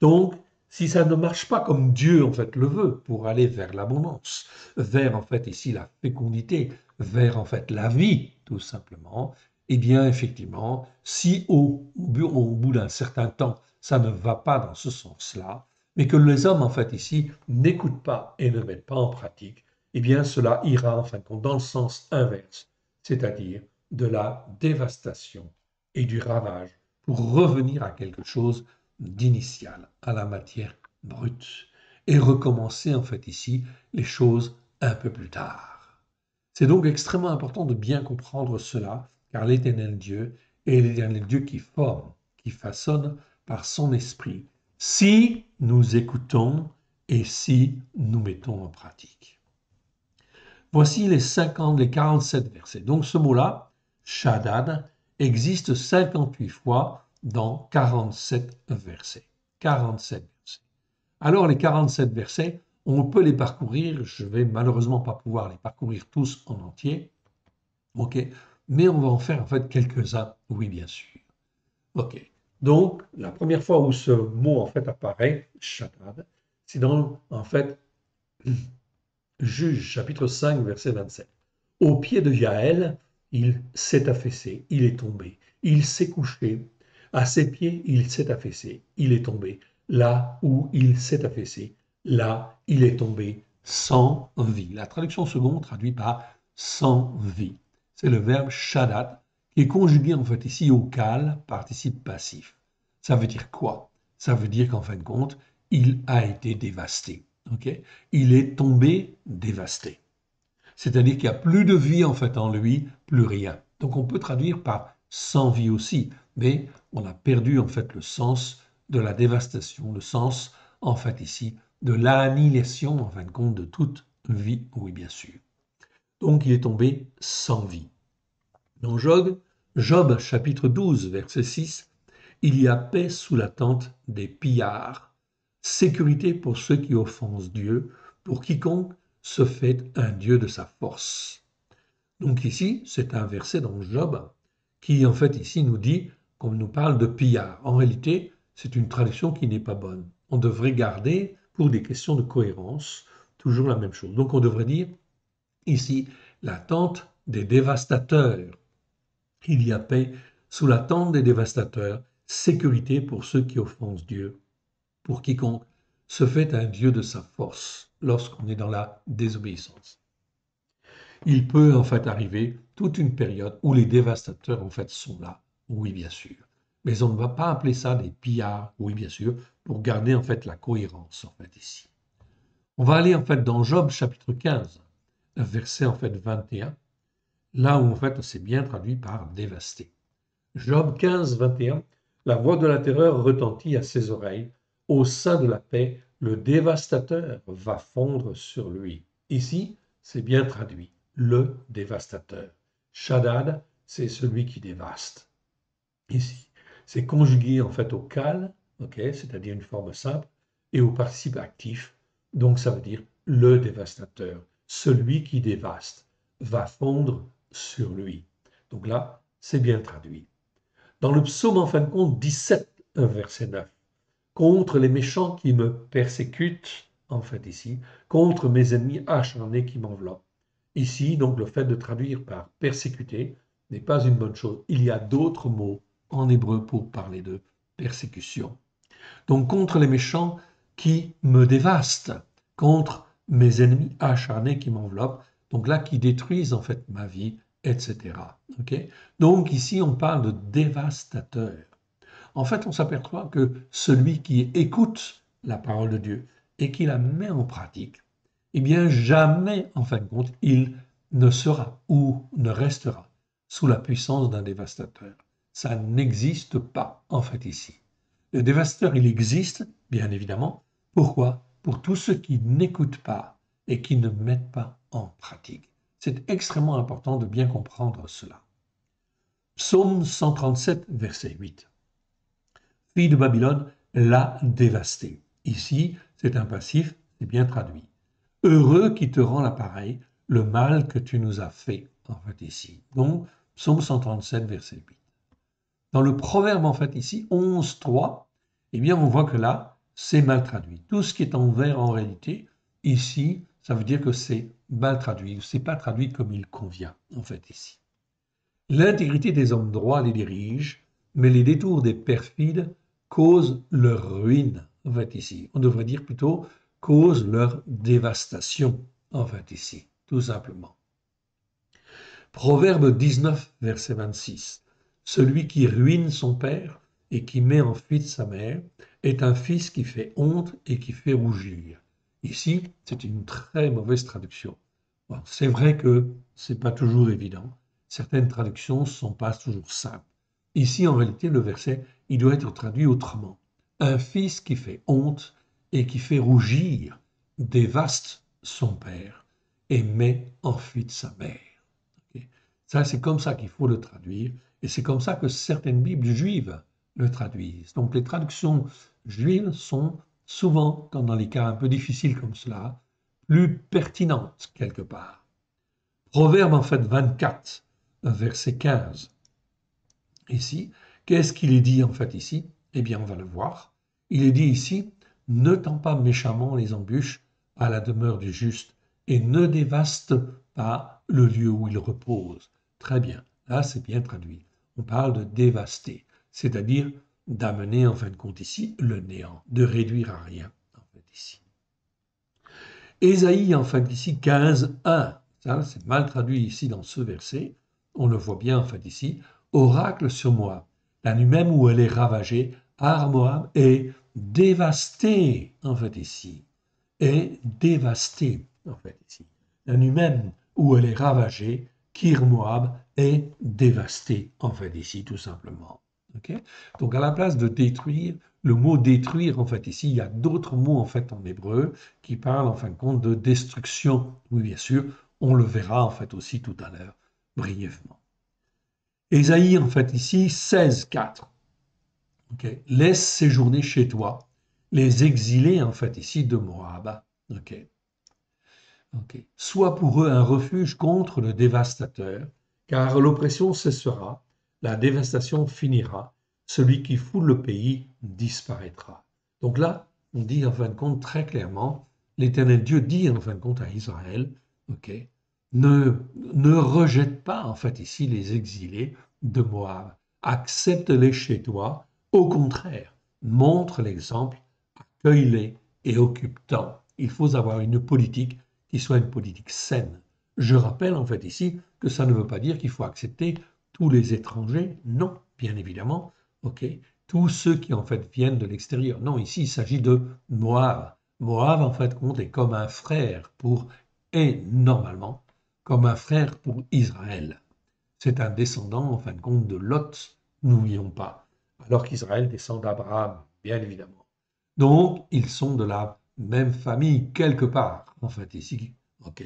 Donc, si ça ne marche pas comme Dieu en fait le veut, pour aller vers l'abondance, vers en fait ici la fécondité, vers en fait la vie, tout simplement, eh bien effectivement, si au bout d'un certain temps, ça ne va pas dans ce sens-là, mais que les hommes en fait ici n'écoutent pas et ne mettent pas en pratique, eh bien cela ira en fin de compte dans le sens inverse, c'est-à-dire de la dévastation et du ravage pour revenir à quelque chose d'initial, à la matière brute, et recommencer en fait ici les choses un peu plus tard. C'est donc extrêmement important de bien comprendre cela, car l'Éternel Dieu est l'Éternel Dieu qui forme, qui façonne par son esprit, si nous écoutons et si nous mettons en pratique. Voici les 47 versets. Donc ce mot-là, Shaddad, existe 58 fois dans 47 versets. 47 versets. Alors les 47 versets, on peut les parcourir, je vais malheureusement pas pouvoir les parcourir tous en entier, ok, mais on va en faire en fait quelques-uns, oui bien sûr. Ok, donc la première fois où ce mot en fait apparaît, Shaddad, c'est dans en fait Juge chapitre 5 verset 27. Au pied de Jaël, il s'est affaissé, il est tombé. Il s'est couché. À ses pieds, il s'est affaissé, il est tombé. Là où il s'est affaissé, là, il est tombé sans vie. La traduction seconde traduit par sans vie. C'est le verbe shadat qui est conjugué en fait ici au cal, participe passif. Ça veut dire quoi? Ça veut dire qu'en fin de compte, il a été dévasté. Okay, il est tombé dévasté. C'est-à-dire qu'il n'y a plus de vie en fait en lui, plus rien. Donc on peut traduire par sans vie aussi, mais on a perdu en fait le sens de la dévastation, le sens en fait ici de l'annihilation en fin de compte de toute vie, oui bien sûr. Donc il est tombé sans vie. Dans Job chapitre 12 verset 6, il y a paix sous la tente des pillards, sécurité pour ceux qui offensent Dieu, pour quiconque se fait un Dieu de sa force. Donc ici, c'est un verset dans Job qui en fait ici nous dit qu'on nous parle de pillards. En réalité, c'est une traduction qui n'est pas bonne. On devrait garder, pour des questions de cohérence, toujours la même chose. Donc on devrait dire ici la tente des dévastateurs. Il y a paix sous la tente des dévastateurs, sécurité pour ceux qui offensent Dieu, pour quiconque se fait un Dieu de sa force lorsqu'on est dans la désobéissance. Il peut en fait arriver toute une période où les dévastateurs en fait sont là, oui bien sûr. Mais on ne va pas appeler ça des pillards, oui bien sûr, pour garder en fait la cohérence en fait ici. On va aller en fait dans Job chapitre 15, verset en fait 21, là où en fait c'est bien traduit par dévasté. Job 15, 21, la voix de la terreur retentit à ses oreilles. Au sein de la paix, le dévastateur va fondre sur lui. Ici, c'est bien traduit, le dévastateur. Shaddad, c'est celui qui dévaste. Ici, c'est conjugué en fait au cal, okay, c'est-à-dire une forme simple, et au participe actif. Donc ça veut dire le dévastateur, celui qui dévaste, va fondre sur lui. Donc là, c'est bien traduit. Dans le psaume, en fin de compte, 17, verset 9, contre les méchants qui me persécutent, en fait ici, contre mes ennemis acharnés qui m'enveloppent. Ici, donc, le fait de traduire par persécuter n'est pas une bonne chose. Il y a d'autres mots en hébreu pour parler de persécution. Donc, contre les méchants qui me dévastent, contre mes ennemis acharnés qui m'enveloppent, donc là, qui détruisent en fait ma vie, etc. Okay. Donc, ici, on parle de dévastateur. En fait, on s'aperçoit que celui qui écoute la parole de Dieu et qui la met en pratique, eh bien, jamais, en fin de compte, il ne sera ou ne restera sous la puissance d'un dévastateur. Ça n'existe pas, en fait, ici. Le dévastateur, il existe, bien évidemment. Pourquoi? Pour tous ceux qui n'écoutent pas et qui ne mettent pas en pratique. C'est extrêmement important de bien comprendre cela. Psaume 137, verset 8. Fille de Babylone l'a dévasté. Ici, c'est un passif, c'est bien traduit. Heureux qui te rend l'appareil, le mal que tu nous as fait, en fait, ici. Donc, psaume 137, verset 8. Dans le proverbe, en fait, ici, 11.3, eh bien, on voit que là, c'est mal traduit. Tout ce qui est en vert, en réalité, ici, ça veut dire que c'est mal traduit, c'est pas traduit comme il convient, en fait, ici. L'intégrité des hommes droits les dirige, mais les détours des perfides causent leur ruine, en fait, ici. On devrait dire plutôt causent leur dévastation, en fait, ici, tout simplement. Proverbe 19, verset 26. Celui qui ruine son père et qui met en fuite sa mère est un fils qui fait honte et qui fait rougir. Ici, c'est une très mauvaise traduction. Bon, c'est vrai que c'est pas toujours évident. Certaines traductions ne sont pas toujours simples. Ici, en réalité, le verset, il doit être traduit autrement. Un fils qui fait honte et qui fait rougir dévaste son père et met en fuite sa mère. Okay. Ça, c'est comme ça qu'il faut le traduire, et c'est comme ça que certaines Bibles juives le traduisent. Donc les traductions juives sont souvent, comme dans les cas un peu difficiles comme cela, plus pertinentes quelque part. Proverbe en fait 24, verset 15. Ici, qu'est-ce qu'il est dit en fait ici? Eh bien, on va le voir. Il est dit ici, ne tends pas méchamment les embûches à la demeure du juste et ne dévaste pas le lieu où il repose. Très bien, là c'est bien traduit. On parle de dévaster, c'est-à-dire d'amener en fin de compte ici le néant, de réduire à rien en fait ici. Ésaïe en fait ici 15, 1. Ça c'est mal traduit ici dans ce verset. On le voit bien en fait ici. Oracle sur Moab, la nuit même où elle est ravagée, Ar Moab est dévastée en fait ici. Est dévastée en fait ici. La nuit même où elle est ravagée, Kir Moab est dévastée en fait ici tout simplement. Okay. Donc à la place de détruire, le mot détruire en fait ici, il y a d'autres mots en fait en hébreu qui parlent en fin de compte de destruction. Oui bien sûr, on le verra en fait aussi tout à l'heure brièvement. Ésaïe en fait ici 16.4. Okay. Laisse séjourner chez toi les exilés en fait ici de Moab. Okay. Okay. Sois pour eux un refuge contre le dévastateur, car l'oppression cessera, la dévastation finira, celui qui foule le pays disparaîtra. Donc là, on dit en fin de compte très clairement, l'Éternel Dieu dit en fin de compte à Israël, okay, ne rejette pas en fait ici les exilés de Moab, accepte-les chez toi, au contraire, montre l'exemple, accueille-les et occupe-t'en. Il faut avoir une politique qui soit une politique saine. Je rappelle en fait ici que ça ne veut pas dire qu'il faut accepter tous les étrangers, non, bien évidemment, ok, tous ceux qui en fait viennent de l'extérieur. Non, ici il s'agit de Moab. Moab en fait compte est comme un frère pour, et normalement, comme un frère pour Israël. C'est un descendant en fin de compte de Lot, n'oublions pas, alors qu'Israël descend d'Abraham, bien évidemment. Donc ils sont de la même famille quelque part, en fait, ici. Ok.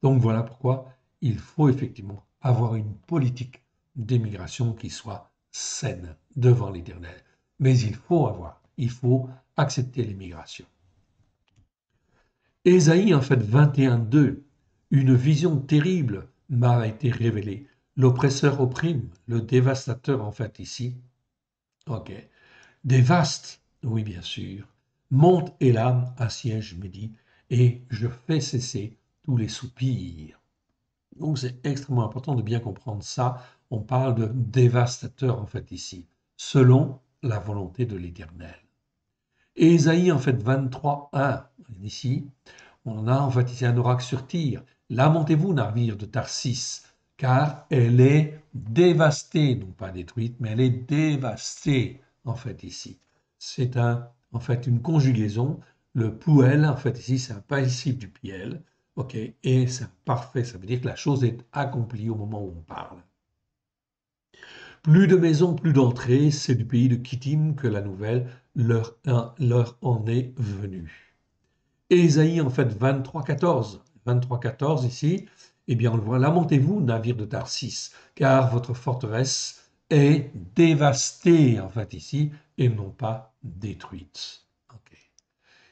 Donc voilà pourquoi il faut effectivement avoir une politique d'immigration qui soit saine devant l'Éternel. Mais il faut accepter l'immigration. Ésaïe, en fait, 21.2, une vision terrible m'a été révélée. L'oppresseur opprime, le dévastateur en fait ici. Ok. Dévaste, oui bien sûr. Monte et l'âme assiège midi, et je fais cesser tous les soupirs. Donc c'est extrêmement important de bien comprendre ça. On parle de dévastateur en fait ici, selon la volonté de l'Éternel. Et Ésaïe en fait 23, 1, ici, on a en fait ici un oracle sur Tyr. Lamentez-vous, navire de Tarsis, car elle est dévastée, non pas détruite, mais elle est dévastée en fait ici. C'est en fait une conjugaison. Le pouel, en fait ici, c'est un participe du piel, ok, et c'est parfait. Ça veut dire que la chose est accomplie au moment où on parle. Plus de maisons, plus d'entrées, c'est du pays de Kittim que la nouvelle leur en est venue. Et Ésaïe, en fait, 23,14. 23,14 ici, eh bien, on le voit, lamentez-vous, navire de Tarsis, car votre forteresse est dévastée, en fait, ici, et non pas détruite. Okay.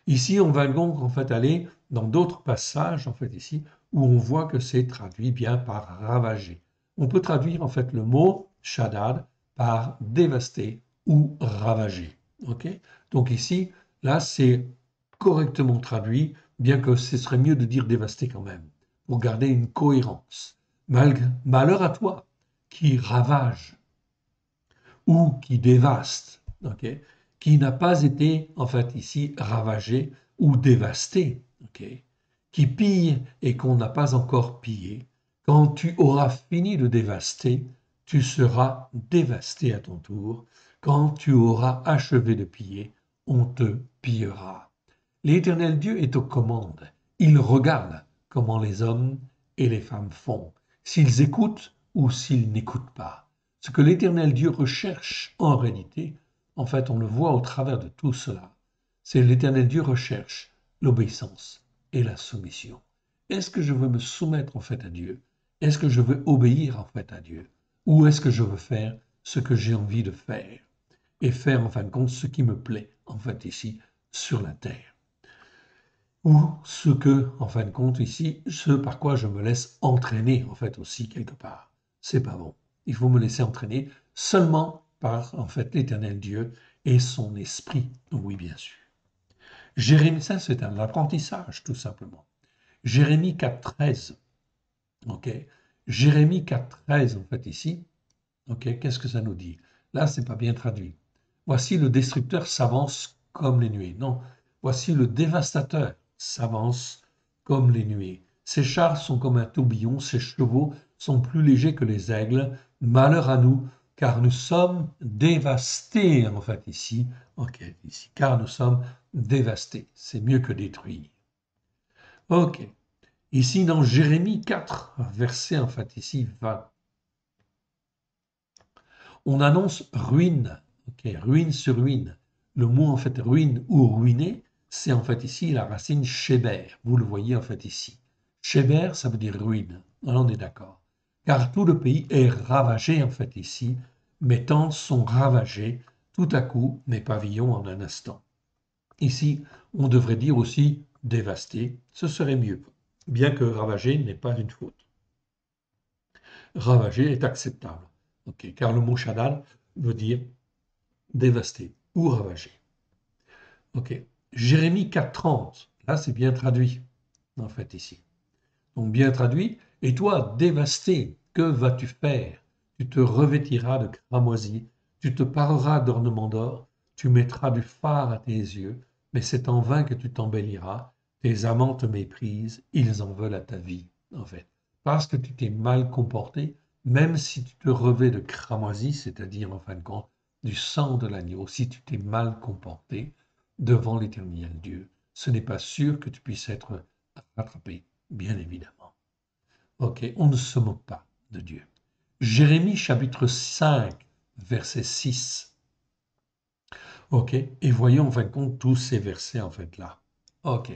Ici, on va donc, en fait, aller dans d'autres passages, en fait, ici, où on voit que c'est traduit bien par ravagé. On peut traduire, en fait, le mot shaddad par dévasté ou ravagé. Okay. Donc ici, là, c'est correctement traduit, bien que ce serait mieux de dire dévasté quand même, pour garder une cohérence. Malheur à toi qui ravage ou qui dévaste, okay, qui n'a pas été en fait ici ravagé ou dévasté, okay, qui pille et qu'on n'a pas encore pillé. Quand tu auras fini de dévaster, tu seras dévasté à ton tour. Quand tu auras achevé de piller, on te pillera. L'Éternel Dieu est aux commandes. Il regarde comment les hommes et les femmes font, s'ils écoutent ou s'ils n'écoutent pas. Ce que l'Éternel Dieu recherche en réalité, en fait, on le voit au travers de tout cela, c'est l'Éternel Dieu recherche l'obéissance et la soumission. Est-ce que je veux me soumettre en fait à Dieu? Est-ce que je veux obéir en fait à Dieu? Ou est-ce que je veux faire ce que j'ai envie de faire et faire en fin de compte ce qui me plaît en fait ici sur la terre? Ou ce que, en fin de compte, ici, ce par quoi je me laisse entraîner, en fait, aussi, quelque part. C'est pas bon. Il faut me laisser entraîner seulement par, en fait, l'Éternel Dieu et son esprit. Oui, bien sûr. Jérémie, ça, c'est un apprentissage, tout simplement. Jérémie 4,13. OK. Jérémie 4,13, en fait, ici. OK. Qu'est-ce que ça nous dit? Là, c'est pas bien traduit. Voici le destructeur s'avance comme les nuées. Non. Voici le dévastateur s'avance comme les nuées. Ses chars sont comme un tourbillon, ses chevaux sont plus légers que les aigles. Malheur à nous, car nous sommes dévastés, en fait, ici. Ok, ici, car nous sommes dévastés. C'est mieux que détruire. Ok. Ici, dans Jérémie 4, verset, en fait, ici, 20. On annonce ruine. Ok, ruine sur ruine. Le mot, en fait, ruine ou ruiner, c'est en fait ici la racine sheber. Vous le voyez en fait ici. Sheber, ça veut dire ruine. On est d'accord. Car tout le pays est ravagé en fait ici. Mes tentes sont ravagées tout à coup, mes pavillons en un instant. Ici, on devrait dire aussi dévasté. Ce serait mieux. Bien que ravagé n'est pas une faute. Ravagé est acceptable. Okay, car le mot shaddad veut dire dévasté ou ravagé. Ok. Jérémie 4,30. Là, c'est bien traduit, en fait, ici. Donc, bien traduit. Et toi, dévasté, que vas-tu faire? Tu te revêtiras de cramoisi, tu te pareras d'ornements d'or, tu mettras du fard à tes yeux, mais c'est en vain que tu t'embelliras. Tes amants te méprisent, ils en veulent à ta vie, en fait. Parce que tu t'es mal comporté, même si tu te revêts de cramoisi, c'est-à-dire, en fin de compte, du sang de l'agneau, si tu t'es mal comporté devant l'Éternel Dieu, ce n'est pas sûr que tu puisses être rattrapé, bien évidemment. Ok, on ne se moque pas de Dieu. Jérémie chapitre 5, verset 6. Ok, et voyons en fin de compte tous ces versets en fait là. Ok,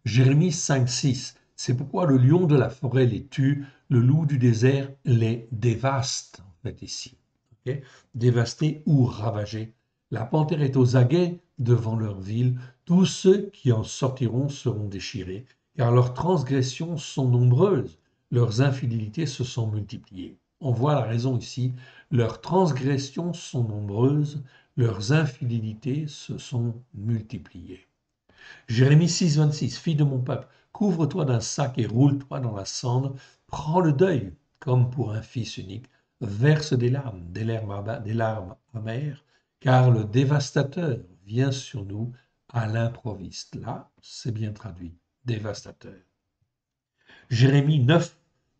Jérémie 5, 6. C'est pourquoi le lion de la forêt les tue, le loup du désert les dévaste en fait ici. Ok, dévasté ou ravagé. La panthère est aux aguets devant leur ville. Tous ceux qui en sortiront seront déchirés, car leurs transgressions sont nombreuses, leurs infidélités se sont multipliées. On voit la raison ici. Leurs transgressions sont nombreuses, leurs infidélités se sont multipliées. Jérémie 6, 26, fille de mon peuple, couvre-toi d'un sac et roule-toi dans la cendre, prends le deuil comme pour un fils unique, verse des larmes amères, car le dévastateur vient sur nous à l'improviste. Là, c'est bien traduit, dévastateur. Jérémie 9,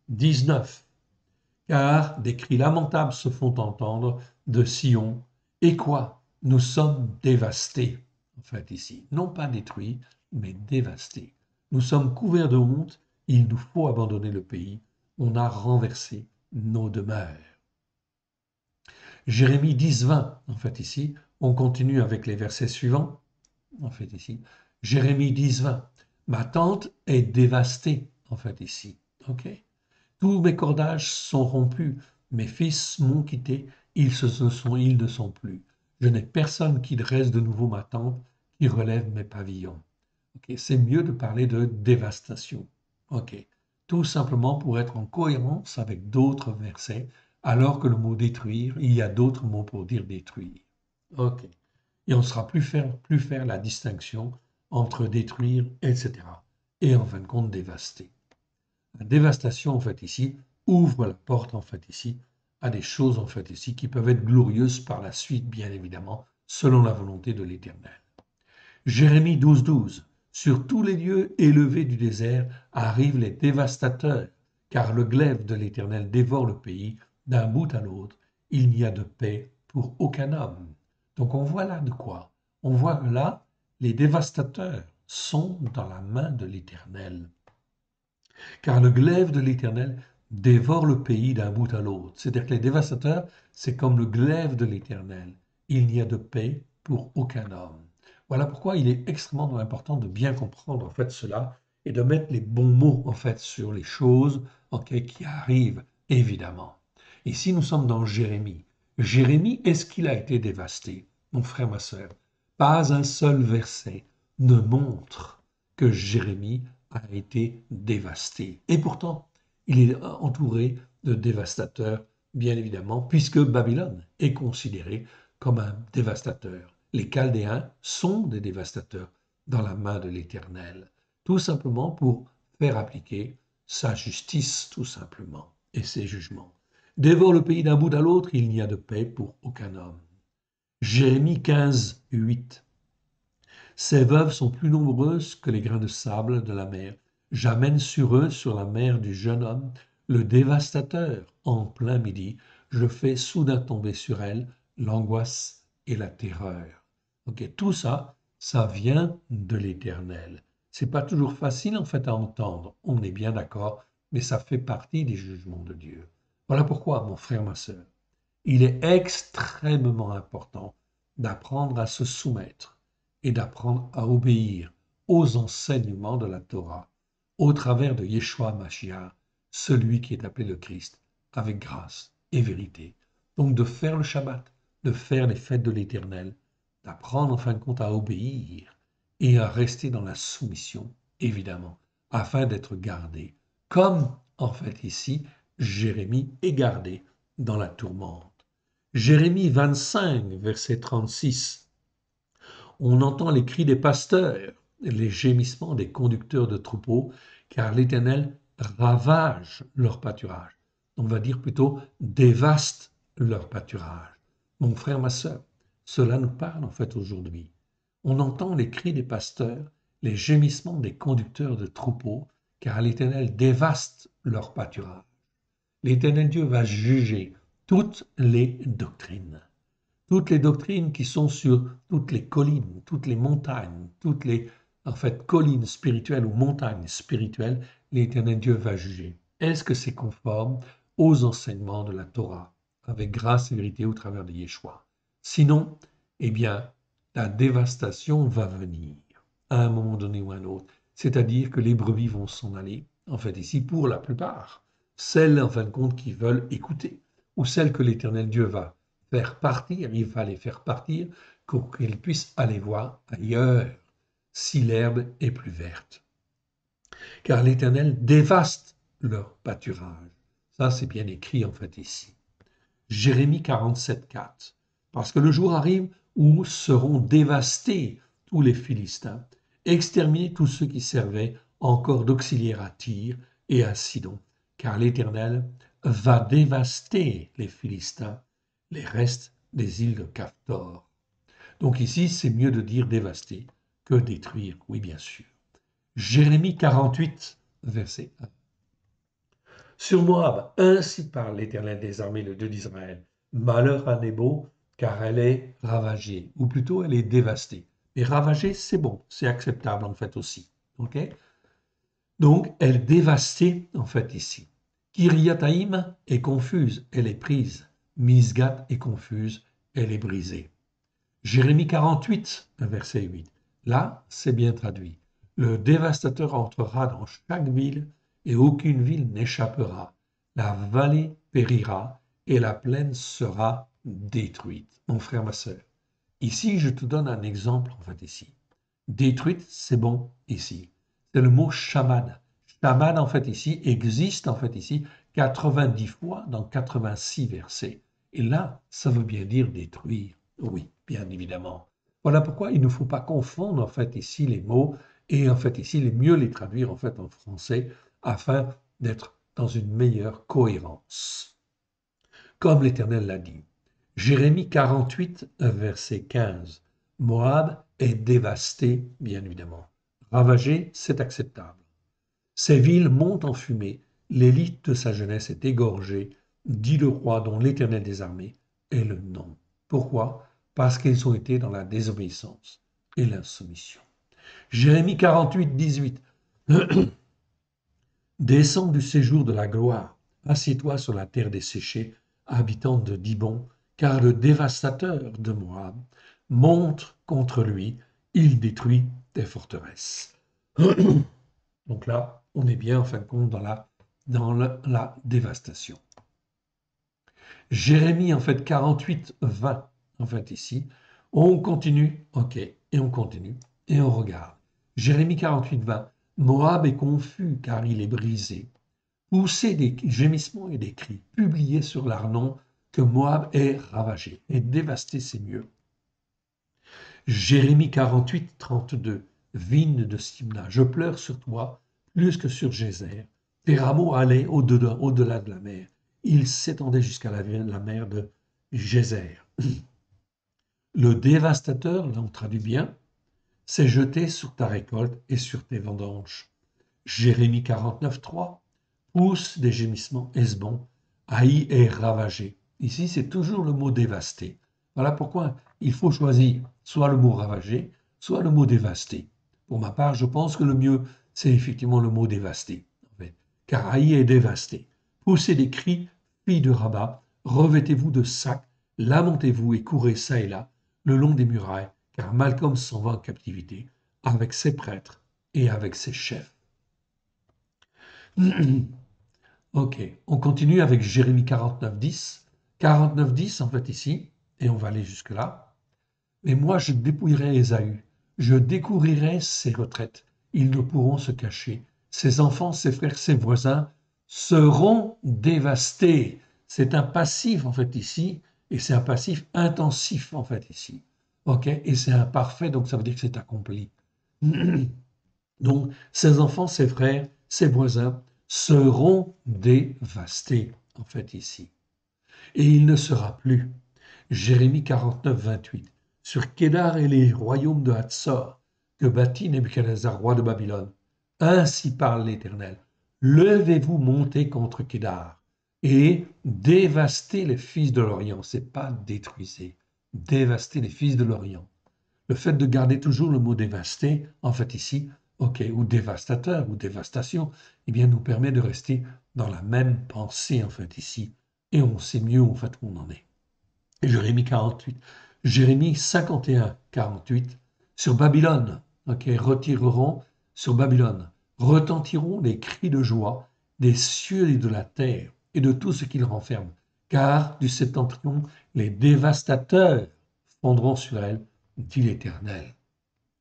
19, car des cris lamentables se font entendre de Sion. Et quoi? Nous sommes dévastés, en fait, ici. Non pas détruits, mais dévastés. Nous sommes couverts de honte, il nous faut abandonner le pays. On a renversé nos demeures. Jérémie 10, 20, en fait, ici. On continue avec les versets suivants, en fait, ici. Jérémie 10, 20. Ma tente est dévastée, en fait, ici. OK? Tous mes cordages sont rompus, mes fils m'ont quitté, ils ne sont plus. Je n'ai personne qui dresse de nouveau ma tente, qui relève mes pavillons. Okay, c'est mieux de parler de dévastation. Okay. Tout simplement pour être en cohérence avec d'autres versets, alors que le mot détruire, il y a d'autres mots pour dire détruire. Okay. Et on ne saura plus faire la distinction entre détruire, etc. Et en fin de compte, dévaster. La dévastation, en fait, ici, ouvre la porte, en fait, ici, à des choses, en fait, ici, qui peuvent être glorieuses par la suite, bien évidemment, selon la volonté de l'Éternel. Jérémie 12, 12. Sur tous les lieux élevés du désert arrivent les dévastateurs, car le glaive de l'Éternel dévore le pays d'un bout à l'autre. Il n'y a de paix pour aucun homme. Donc on voit là de quoi? On voit là, les dévastateurs sont dans la main de l'Éternel. Car le glaive de l'Éternel dévore le pays d'un bout à l'autre. C'est-à-dire que les dévastateurs, c'est comme le glaive de l'Éternel. Il n'y a de paix pour aucun homme. Voilà pourquoi il est extrêmement important de bien comprendre en fait cela et de mettre les bons mots en fait sur les choses qui arrivent, évidemment. Ici, nous sommes dans Jérémie. Jérémie, est-ce qu'il a été dévasté? Mon frère, ma sœur, pas un seul verset ne montre que Jérémie a été dévasté. Et pourtant, il est entouré de dévastateurs, bien évidemment, puisque Babylone est considéré comme un dévastateur. Les Chaldéens sont des dévastateurs dans la main de l'Éternel, tout simplement pour faire appliquer sa justice, tout simplement, et ses jugements. Dévore le pays d'un bout à l'autre, il n'y a de paix pour aucun homme. Jérémie 15, 8. Ces veuves sont plus nombreuses que les grains de sable de la mer. J'amène sur eux, sur la mer du jeune homme, le dévastateur en plein midi. Je fais soudain tomber sur elles l'angoisse et la terreur. Okay, tout ça, ça vient de l'Éternel. C'est pas toujours facile en fait à entendre, on est bien d'accord, mais ça fait partie des jugements de Dieu. Voilà pourquoi, mon frère, ma sœur, il est extrêmement important d'apprendre à se soumettre et d'apprendre à obéir aux enseignements de la Torah, au travers de Yeshua Mashiach, celui qui est appelé le Christ, avec grâce et vérité. Donc de faire le Shabbat, de faire les fêtes de l'Éternel, d'apprendre en fin de compte à obéir et à rester dans la soumission, évidemment, afin d'être gardé, comme en fait ici, Jérémie est gardé dans la tourmente. Jérémie 25, verset 36. On entend les cris des pasteurs, les gémissements des conducteurs de troupeaux, car l'Éternel ravage leur pâturage. On va dire plutôt dévaste leur pâturage. Mon frère, ma sœur, cela nous parle en fait aujourd'hui. On entend les cris des pasteurs, les gémissements des conducteurs de troupeaux, car l'Éternel dévaste leur pâturage. L'Éternel Dieu va juger toutes les doctrines. Toutes les doctrines qui sont sur toutes les collines, toutes les montagnes, toutes les collines spirituelles ou montagnes spirituelles, l'Éternel Dieu va juger. Est-ce que c'est conforme aux enseignements de la Torah, avec grâce et vérité au travers de Yeshua? Sinon, eh bien, la dévastation va venir à un moment donné ou à un autre. C'est-à-dire que les brebis vont s'en aller, en fait ici, pour la plupart. Celles, en fin de compte, qui veulent écouter, ou celles que l'Éternel Dieu va faire partir, il va les faire partir pour qu'ils puissent aller voir ailleurs si l'herbe est plus verte. Car l'Éternel dévaste leur pâturage. Ça, c'est bien écrit en fait ici. Jérémie 47, 4. Parce que le jour arrive où seront dévastés tous les Philistins, exterminés tous ceux qui servaient encore d'auxiliaires à Tyr et à Sidon, car l'Éternel va dévaster les Philistins, les restes des îles de Caphtor. Donc ici, c'est mieux de dire dévaster que détruire, oui bien sûr. Jérémie 48, verset 1. Sur Moab, ainsi parle l'Éternel des armées, le Dieu d'Israël. Malheur à Nebo, car elle est ravagée, ou plutôt elle est dévastée. Mais ravagée, c'est bon, c'est acceptable en fait aussi. Ok? Donc, elle est dévastée en fait ici. Kiriataïm est confuse, elle est prise. Misgat est confuse, elle est brisée. Jérémie 48, verset 8. Là, c'est bien traduit. Le dévastateur entrera dans chaque ville et aucune ville n'échappera. La vallée périra et la plaine sera détruite. Mon frère, ma sœur, ici, je te donne un exemple, en fait, ici. Détruite, c'est bon, ici. C'est le mot shamad. Shamad, en fait, ici, existe, en fait, ici, 90 fois dans 86 versets. Et là, ça veut bien dire détruire. Oui, bien évidemment. Voilà pourquoi il ne faut pas confondre, en fait, ici, les mots et, en fait, ici, les mieux les traduire, en fait, en français, afin d'être dans une meilleure cohérence. Comme l'Éternel l'a dit. Jérémie 48, verset 15. Moab est dévasté, bien évidemment. Ravagé, c'est acceptable. Ses villes montent en fumée, l'élite de sa jeunesse est égorgée, dit le roi dont l'Éternel des armées est le nom. Pourquoi? Parce qu'ils ont été dans la désobéissance et l'insoumission. Jérémie 48, 18. Descends du séjour de la gloire, assieds-toi sur la terre desséchée, habitante de Dibon, car le dévastateur de Moab monte contre lui, il détruit tes forteresses. Donc là, on est bien en fin de compte dans la dévastation. Jérémie en fait 48, 20, en fait ici, on continue, ok, et on continue, et on regarde. Jérémie 48, 20, Moab est confus car il est brisé. Poussez des gémissements et des cris, publiez sur l'Arnon que Moab est ravagé et dévasté, c'est mieux. Jérémie 48, 32, vigne de Simna, je pleure sur toi plus que sur Gézer. Tes rameaux allaient au-delà de la mer. Ils s'étendaient jusqu'à la mer de Gézer. Le dévastateur, là on traduit bien, s'est jeté sur ta récolte et sur tes vendanges. Jérémie 49, 3, pousse des gémissements, Hesbon, Haï est ravagé. Ici, c'est toujours le mot dévasté. Voilà pourquoi il faut choisir soit le mot ravagé, soit le mot dévasté. Pour ma part, je pense que le mieux, c'est effectivement le mot dévasté. En fait, car Haï est dévasté. Poussez des cris, filles de Rabat, revêtez-vous de sacs, lamentez-vous et courez çà et là, le long des murailles, car Malcolm s'en va en captivité, avec ses prêtres et avec ses chefs. Ok, on continue avec Jérémie 49, 10. 49, 10 en fait ici, et on va aller jusque-là. Mais moi je dépouillerai Ésaü, je découvrirai ses retraites, ils ne pourront se cacher. Ses enfants, ses frères, ses voisins seront dévastés. C'est un passif en fait ici, et c'est un passif intensif en fait ici. Ok, et c'est imparfait, donc ça veut dire que c'est accompli. Donc, ses enfants, ses frères, ses voisins seront dévastés, en fait, ici. Et il ne sera plus. Jérémie 49, 28. Sur Kédar et les royaumes de Hatzor, que bâtit Nebuchadnezzar, roi de Babylone. Ainsi parle l'Éternel. Levez-vous, montez contre Kédar, et dévastez les fils de l'Orient. C'est pas détruisez, dévastez les fils de l'Orient. Le fait de garder toujours le mot dévasté, en fait ici, ok, ou dévastateur, ou dévastation, eh bien, nous permet de rester dans la même pensée, en fait, ici. Et on sait mieux, en fait, où on en est. Et Jérémie 48, Jérémie 51, 48, sur Babylone, ok, retireront sur Babylone, retentiront les cris de joie des cieux et de la terre, et de tout ce qu'ils renferment, car du septentrion, les dévastateurs fondront sur elle, dit l'Éternel.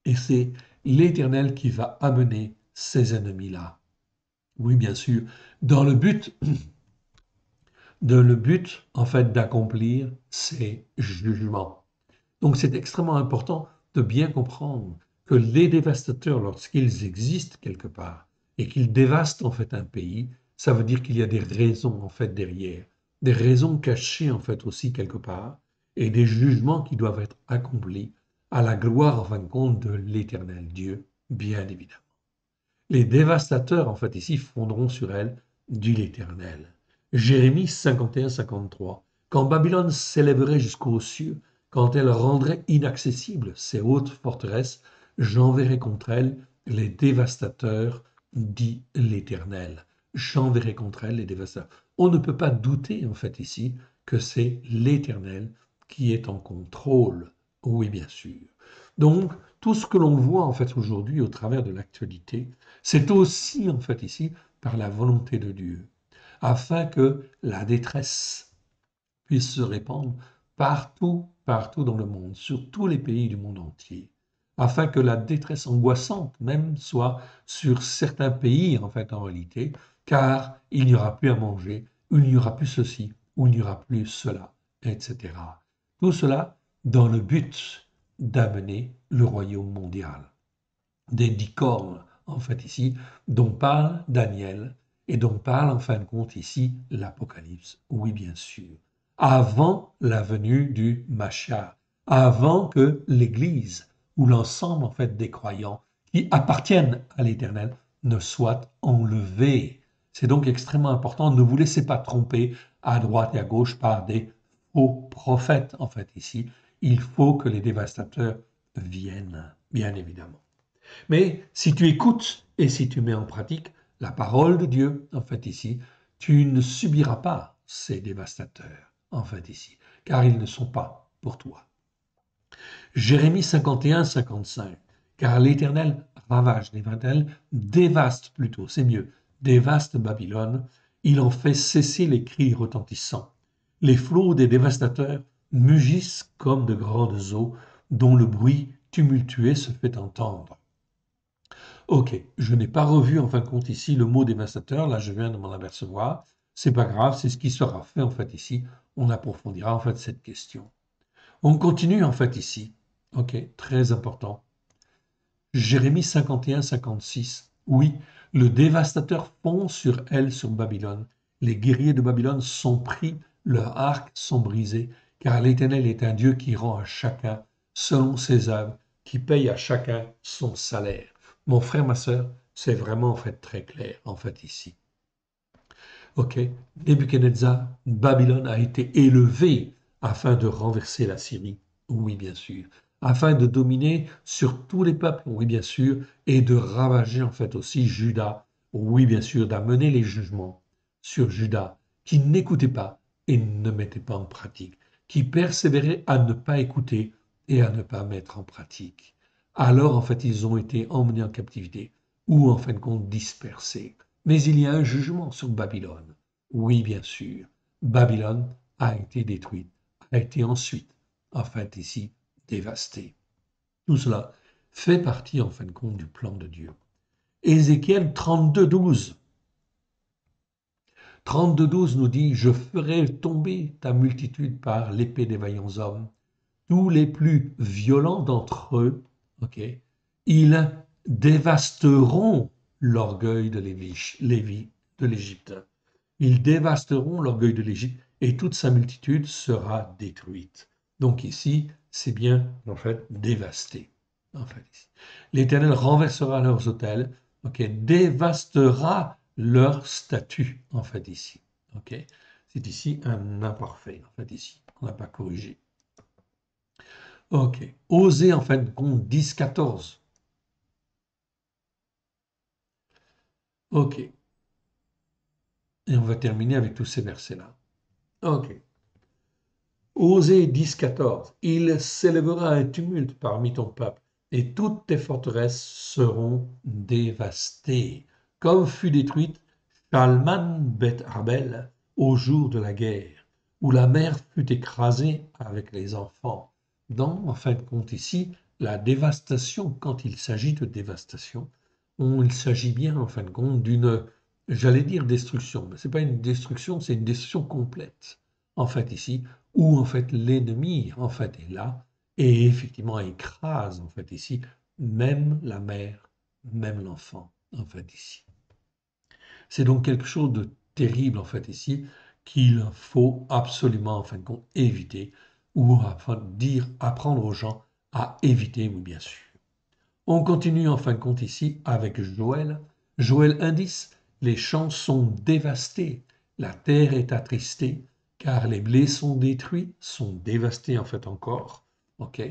Et c'est l'Éternel qui va amener ces ennemis-là. Oui, bien sûr, dans le but le but, en fait, d'accomplir ces jugements. Donc, c'est extrêmement important de bien comprendre que les dévastateurs, lorsqu'ils existent quelque part et qu'ils dévastent en fait un pays, ça veut dire qu'il y a des raisons en fait derrière, des raisons cachées en fait aussi quelque part, et des jugements qui doivent être accomplis à la gloire en fin de compte de l'Éternel Dieu, bien évidemment. Les dévastateurs, en fait, ici, fonderont sur elle, dit l'Éternel. Jérémie 51-53. Quand Babylone s'élèverait jusqu'aux cieux, quand elle rendrait inaccessibles ses hautes forteresses, j'enverrai contre elle les dévastateurs, dit l'Éternel. J'enverrai contre elle les dévastateurs. On ne peut pas douter, en fait, ici, que c'est l'Éternel qui est en contrôle. Oui, bien sûr. Donc, tout ce que l'on voit, en fait, aujourd'hui, au travers de l'actualité, c'est aussi, en fait, ici, par la volonté de Dieu, afin que la détresse puisse se répandre partout, partout dans le monde, sur tous les pays du monde entier, afin que la détresse angoissante même soit sur certains pays, en fait, en réalité, car il n'y aura plus à manger, ou il n'y aura plus ceci, ou il n'y aura plus cela, etc. Tout cela dans le but d'amener le royaume mondial. Des 10 cornes, en fait, ici, dont parle Daniel et dont parle, en fin de compte, ici, l'Apocalypse. Oui, bien sûr. Avant la venue du Mashiach, avant que l'Église ou l'ensemble, en fait, des croyants qui appartiennent à l'Éternel ne soient enlevés. C'est donc extrêmement important. Ne vous laissez pas tromper à droite et à gauche par des faux prophètes, en fait, ici. Il faut que les dévastateurs viennent, bien évidemment. Mais si tu écoutes et si tu mets en pratique la parole de Dieu, en fait ici, tu ne subiras pas ces dévastateurs, en fait ici, car ils ne sont pas pour toi. Jérémie 51-55, car l'Éternel ravage, l'Éternel dévaste plutôt, c'est mieux, dévaste Babylone, il en fait cesser les cris retentissants. Les flots des dévastateurs mugissent comme de grandes eaux dont le bruit tumultueux se fait entendre. Ok, je n'ai pas revu en fin de compte ici le mot dévastateur, là je viens de m'en apercevoir. C'est pas grave, c'est ce qui sera fait en fait ici. On approfondira en fait cette question. On continue en fait ici. Ok, très important. Jérémie 51-56. Oui, le dévastateur fond sur elle, sur Babylone. Les guerriers de Babylone sont pris, leurs arcs sont brisés, car l'Éternel est un Dieu qui rend à chacun selon ses œuvres, qui paye à chacun son salaire. Mon frère, ma sœur, c'est vraiment en fait très clair en fait ici. Ok, Nebuchadnezzar, Babylone a été élevé afin de renverser la Syrie. Oui, bien sûr. Afin de dominer sur tous les peuples. Oui, bien sûr. Et de ravager en fait aussi Juda. Oui, bien sûr. D'amener les jugements sur Juda qui n'écoutait pas et ne mettait pas en pratique. Qui persévérait à ne pas écouter et à ne pas mettre en pratique. Alors, en fait, ils ont été emmenés en captivité ou en fin de compte dispersés. Mais il y a un jugement sur Babylone. Oui, bien sûr, Babylone a été détruite, a été ensuite, en fait, ici, dévastée. Tout cela fait partie, en fin de compte, du plan de Dieu. Ézéchiel 32-12. 32-12 nous dit, je ferai tomber ta multitude par l'épée des vaillants hommes, tous les plus violents d'entre eux, ok, ils dévasteront l'orgueil de l'Égypte. Ils dévasteront l'orgueil de l'Égypte et toute sa multitude sera détruite. Donc ici, c'est bien en fait dévasté. En fait, l'Éternel renversera leurs autels, ok, dévastera leur statut, en fait ici. Ok, c'est ici un imparfait, en fait ici, on n'a pas corrigé. Ok, Osée en fin de compte 10-14. Ok, et on va terminer avec tous ces versets-là. Ok. Osée 10-14. Il s'élèvera un tumulte parmi ton peuple, et toutes tes forteresses seront dévastées, comme fut détruite Shalman Beth Arbel au jour de la guerre, où la mère fut écrasée avec les enfants. Dans, en fin de compte ici, la dévastation, quand il s'agit de dévastation, il s'agit bien, en fin de compte, d'une j'allais dire destruction, mais ce n'est pas une destruction, c'est une destruction complète, en fait, ici, où en fait l'ennemi, en fait, est là, et effectivement écrase, en fait, ici, même la mère, même l'enfant, en fait, ici. C'est donc quelque chose de terrible, en fait, ici, qu'il faut absolument, en fin de compte, éviter, ou enfin dire, apprendre aux gens à éviter, oui, bien sûr. On continue en fin de compte ici avec Joël. Joël indice, les champs sont dévastés, la terre est attristée, car les blés sont détruits, sont dévastés en fait encore. Ok.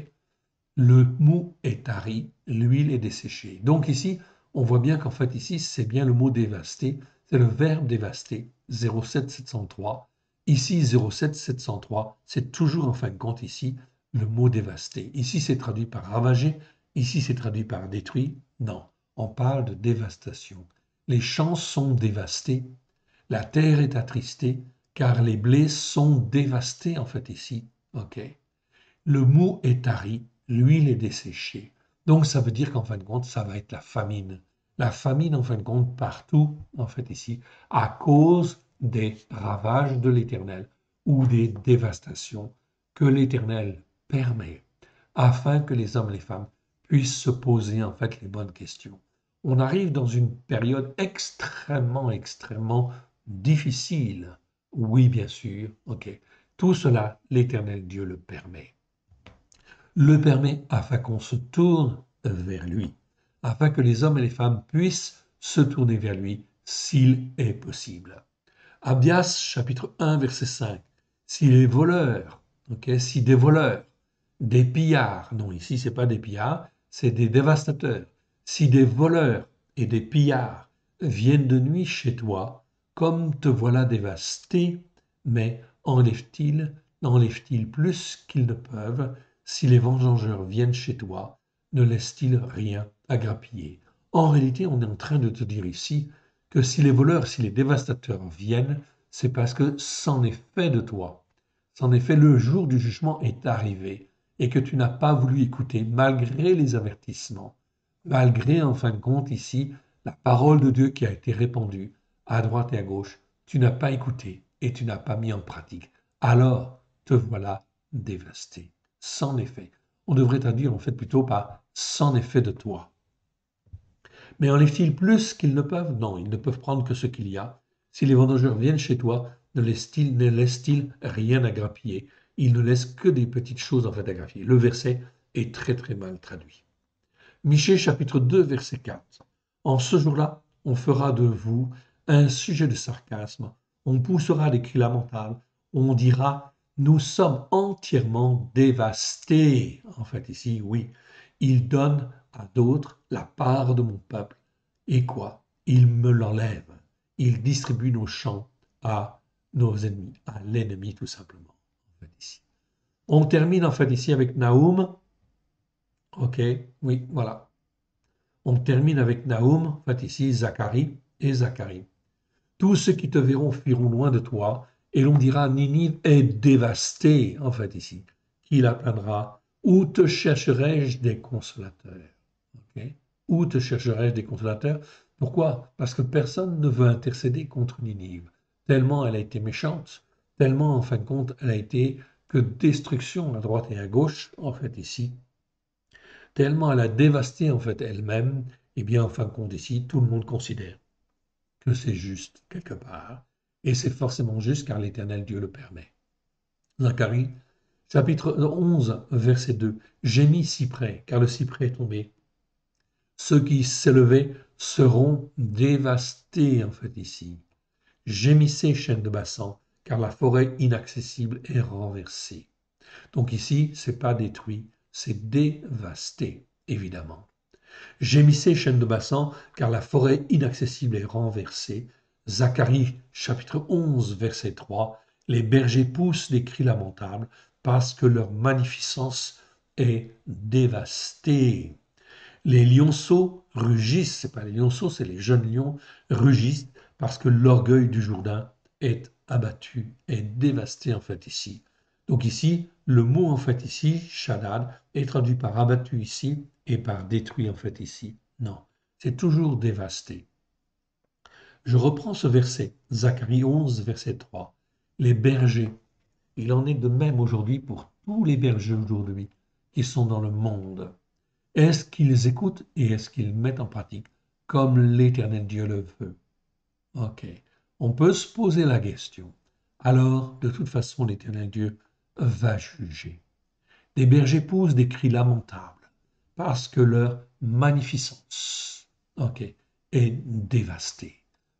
Le mou est tari, l'huile est desséchée. Donc ici, on voit bien qu'en fait ici, c'est bien le mot dévasté, c'est le verbe dévasté, 07703. Ici, 07703, c'est toujours en fin de compte ici le mot dévasté. Ici, c'est traduit par ravager, ici, c'est traduit par détruit. Non, on parle de dévastation. Les champs sont dévastés, la terre est attristée, car les blés sont dévastés en fait ici. Ok. Le mou est tari, l'huile est desséchée. Donc ça veut dire qu'en fin de compte, ça va être la famine. La famine, en fin de compte, partout, en fait, ici, à cause des ravages de l'Éternel ou des dévastations que l'Éternel permet afin que les hommes et les femmes puissent se poser, en fait, les bonnes questions. On arrive dans une période extrêmement, extrêmement difficile. Oui, bien sûr, ok. Tout cela, l'Éternel Dieu le permet afin qu'on se tourne vers lui, afin que les hommes et les femmes puissent se tourner vers lui s'il est possible. Abdias, chapitre 1, verset 5. Si les voleurs, si des voleurs, des pillards, non, ici, ce n'est pas des pillards, c'est des dévastateurs. Si des voleurs et des pillards viennent de nuit chez toi, comme te voilà dévasté, mais enlèvent-ils plus qu'ils ne peuvent, si les vengeurs viennent chez toi, ne laissent-ils rien à grappiller. En réalité, on est en train de te dire ici que si les voleurs, si les dévastateurs viennent, c'est parce que c'en est fait de toi. C'en est fait, le jour du jugement est arrivé et que tu n'as pas voulu écouter malgré les avertissements, malgré en fin de compte ici la parole de Dieu qui a été répandue à droite et à gauche, tu n'as pas écouté et tu n'as pas mis en pratique. Alors te voilà dévasté. C'en est fait. On devrait traduire en fait plutôt par c'en est fait de toi. Mais enlèvent-ils plus qu'ils ne peuvent? Non, ils ne peuvent prendre que ce qu'il y a. Si les vendangeurs viennent chez toi, ne laissent-ils rien à grappiller? Ils ne laissent que des petites choses en fait à grappiller. Le verset est très très mal traduit. Michée chapitre 2 verset 4. En ce jour-là, on fera de vous un sujet de sarcasme, on poussera des cris lamentables, on dira nous sommes entièrement dévastés. En fait, ici, oui, il donne à d'autres la part de mon peuple. Et quoi? Il me l'enlève. Il distribue nos champs à nos ennemis, à l'ennemi tout simplement. En fait, ici. On termine en fait ici avec Naoum. Ok, oui, voilà. On termine avec Naoum, en fait ici Zacharie et Zacharie. Tous ceux qui te verront fuiront loin de toi, et l'on dira Ninive est dévastée, en fait ici. Qui la plaindra? Où te chercherai-je des consolateurs? Okay. Où te chercherai-je des consolateurs? Pourquoi? Parce que personne ne veut intercéder contre Ninive, tellement elle a été méchante, tellement en fin de compte elle a été que destruction à droite et à gauche, en fait ici, tellement elle a dévasté en fait elle-même, et bien en fin de compte ici, tout le monde considère que c'est juste quelque part, et c'est forcément juste car l'Éternel Dieu le permet. Zacharie, chapitre 11, verset 2. Gémis cyprès, car le cyprès est tombé. Ceux qui s'élevaient seront dévastés, en fait, ici. Gémissez, chêne de Bassan, car la forêt inaccessible est renversée. Donc ici, c'est pas détruit, c'est dévasté, évidemment. Gémissez, chêne de Bassan, car la forêt inaccessible est renversée. Zacharie, chapitre 11, verset 3. Les bergers poussent des cris lamentables parce que leur magnificence est dévastée. Les lionceaux rugissent, c'est pas les lionceaux, c'est les jeunes lions, rugissent parce que l'orgueil du Jourdain est abattu, est dévasté en fait ici. Donc ici, le mot en fait ici, Shaddad, est traduit par abattu ici et par détruit en fait ici. Non, c'est toujours dévasté. Je reprends ce verset, Zacharie 11, verset 3. Les bergers, il en est de même aujourd'hui pour tous les bergers aujourd'hui qui sont dans le monde. Est-ce qu'ils écoutent et est-ce qu'ils mettent en pratique comme l'Éternel Dieu le veut? Ok. On peut se poser la question. Alors, de toute façon, l'Éternel Dieu va juger. Les bergers poussent des cris lamentables parce que leur magnificence, ok, est dévastée.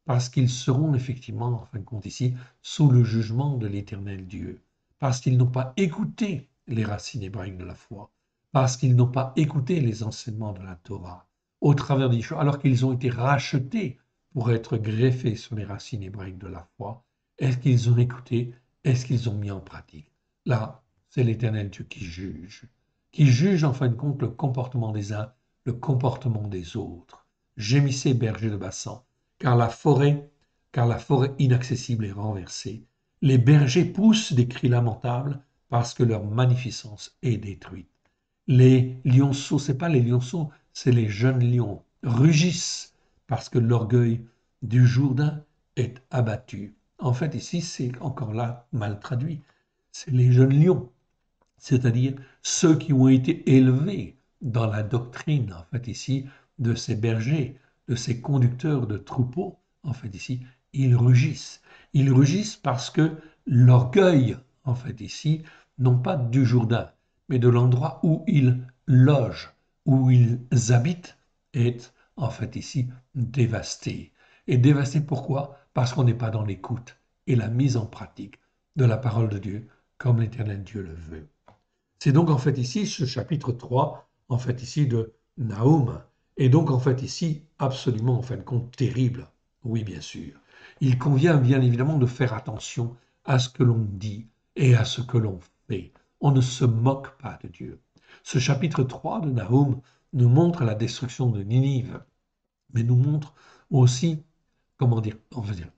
Parce qu'ils seront effectivement, en fin de compte ici, sous le jugement de l'Éternel Dieu. Parce qu'ils n'ont pas écouté les racines hébraïques de la foi. Parce qu'ils n'ont pas écouté les enseignements de la Torah. Au travers des choses, alors qu'ils ont été rachetés pour être greffés sur les racines hébraïques de la foi. Est-ce qu'ils ont écouté? Est-ce qu'ils ont mis en pratique? Là, c'est l'Éternel Dieu qui juge en fin de compte le comportement des uns, le comportement des autres. Gémissez, bergers de Bassan, car la forêt inaccessible est renversée. Les bergers poussent des cris lamentables parce que leur magnificence est détruite. Les lionceaux, c'est pas les lionceaux, c'est les jeunes lions, rugissent parce que l'orgueil du Jourdain est abattu. En fait, ici, c'est encore là mal traduit. C'est les jeunes lions, c'est-à-dire ceux qui ont été élevés dans la doctrine, en fait, ici, de ces bergers, de ces conducteurs de troupeaux, en fait, ici, ils rugissent. Ils rugissent parce que l'orgueil, en fait, ici, non pas du Jourdain, mais de l'endroit où ils logent, où ils habitent, est, en fait, ici, dévasté. Et dévasté pourquoi? Parce qu'on n'est pas dans l'écoute et la mise en pratique de la parole de Dieu, comme l'Éternel Dieu le veut. C'est donc en fait ici ce chapitre 3, en fait ici de Nahum, est donc en fait ici absolument en fin de compte terrible. Oui, bien sûr. Il convient bien évidemment de faire attention à ce que l'on dit et à ce que l'on fait. On ne se moque pas de Dieu. Ce chapitre 3 de Nahum nous montre la destruction de Ninive, mais nous montre aussi, comment dire, on va dire,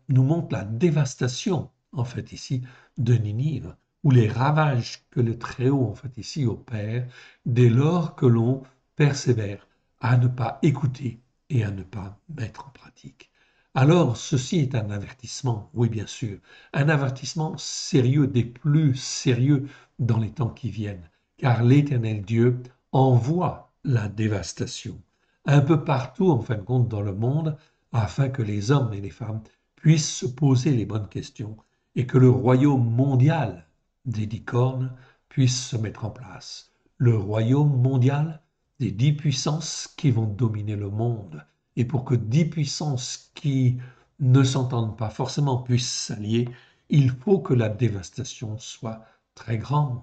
nous montre la dévastation, en fait, ici, de Ninive, ou les ravages que le Très-Haut, en fait, ici, opère, dès lors que l'on persévère à ne pas écouter et à ne pas mettre en pratique. Alors, ceci est un avertissement, oui, bien sûr, un avertissement sérieux, des plus sérieux dans les temps qui viennent, car l'Éternel Dieu envoie la dévastation un peu partout, en fin de compte, dans le monde, afin que les hommes et les femmes puissent se poser les bonnes questions et que le royaume mondial des 10 cornes puisse se mettre en place. Le royaume mondial des 10 puissances qui vont dominer le monde. Et pour que 10 puissances qui ne s'entendent pas forcément puissent s'allier, il faut que la dévastation soit très grande.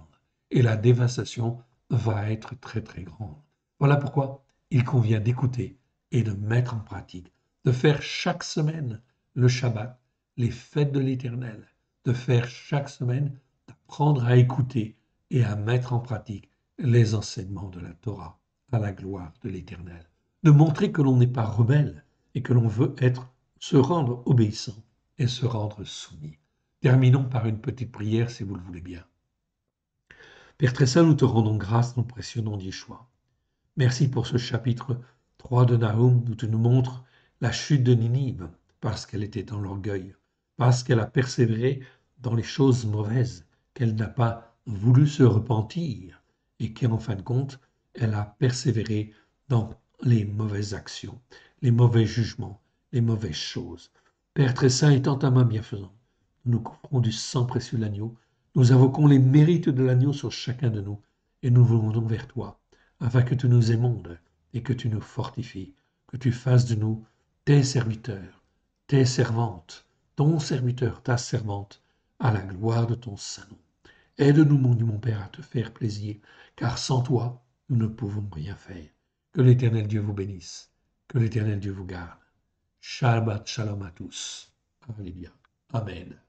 Et la dévastation va être très très grande. Voilà pourquoi il convient d'écouter et de mettre en pratique, de faire chaque semaine le Shabbat, les fêtes de l'Éternel, de faire chaque semaine, d'apprendre à écouter et à mettre en pratique les enseignements de la Torah à la gloire de l'Éternel, de montrer que l'on n'est pas rebelle et que l'on veut se rendre obéissant et se rendre soumis. Terminons par une petite prière si vous le voulez bien. Père très saint, nous te rendons grâce dans le précieux nom d'Yeshua. Merci pour ce chapitre 3 de Nahum où tu nous montres la chute de Ninive parce qu'elle était dans l'orgueil, parce qu'elle a persévéré dans les choses mauvaises, qu'elle n'a pas voulu se repentir et qu'en fin de compte, elle a persévéré dans les mauvaises actions, les mauvais jugements, les mauvaises choses. Père très saint, étant ta main bienfaisante, nous nous couvrons du sang précieux de l'agneau, nous invoquons les mérites de l'agneau sur chacun de nous et nous venons vers toi afin que tu nous émondes et que tu nous fortifies, que tu fasses de nous tes serviteurs, tes servantes, ton serviteur, ta servante, à la gloire de ton saint nom. Aide-nous, mon Dieu, mon Père, à te faire plaisir, car sans toi, nous ne pouvons rien faire. Que l'Éternel Dieu vous bénisse, que l'Éternel Dieu vous garde. Shabbat shalom à tous. Alléluia. Amen.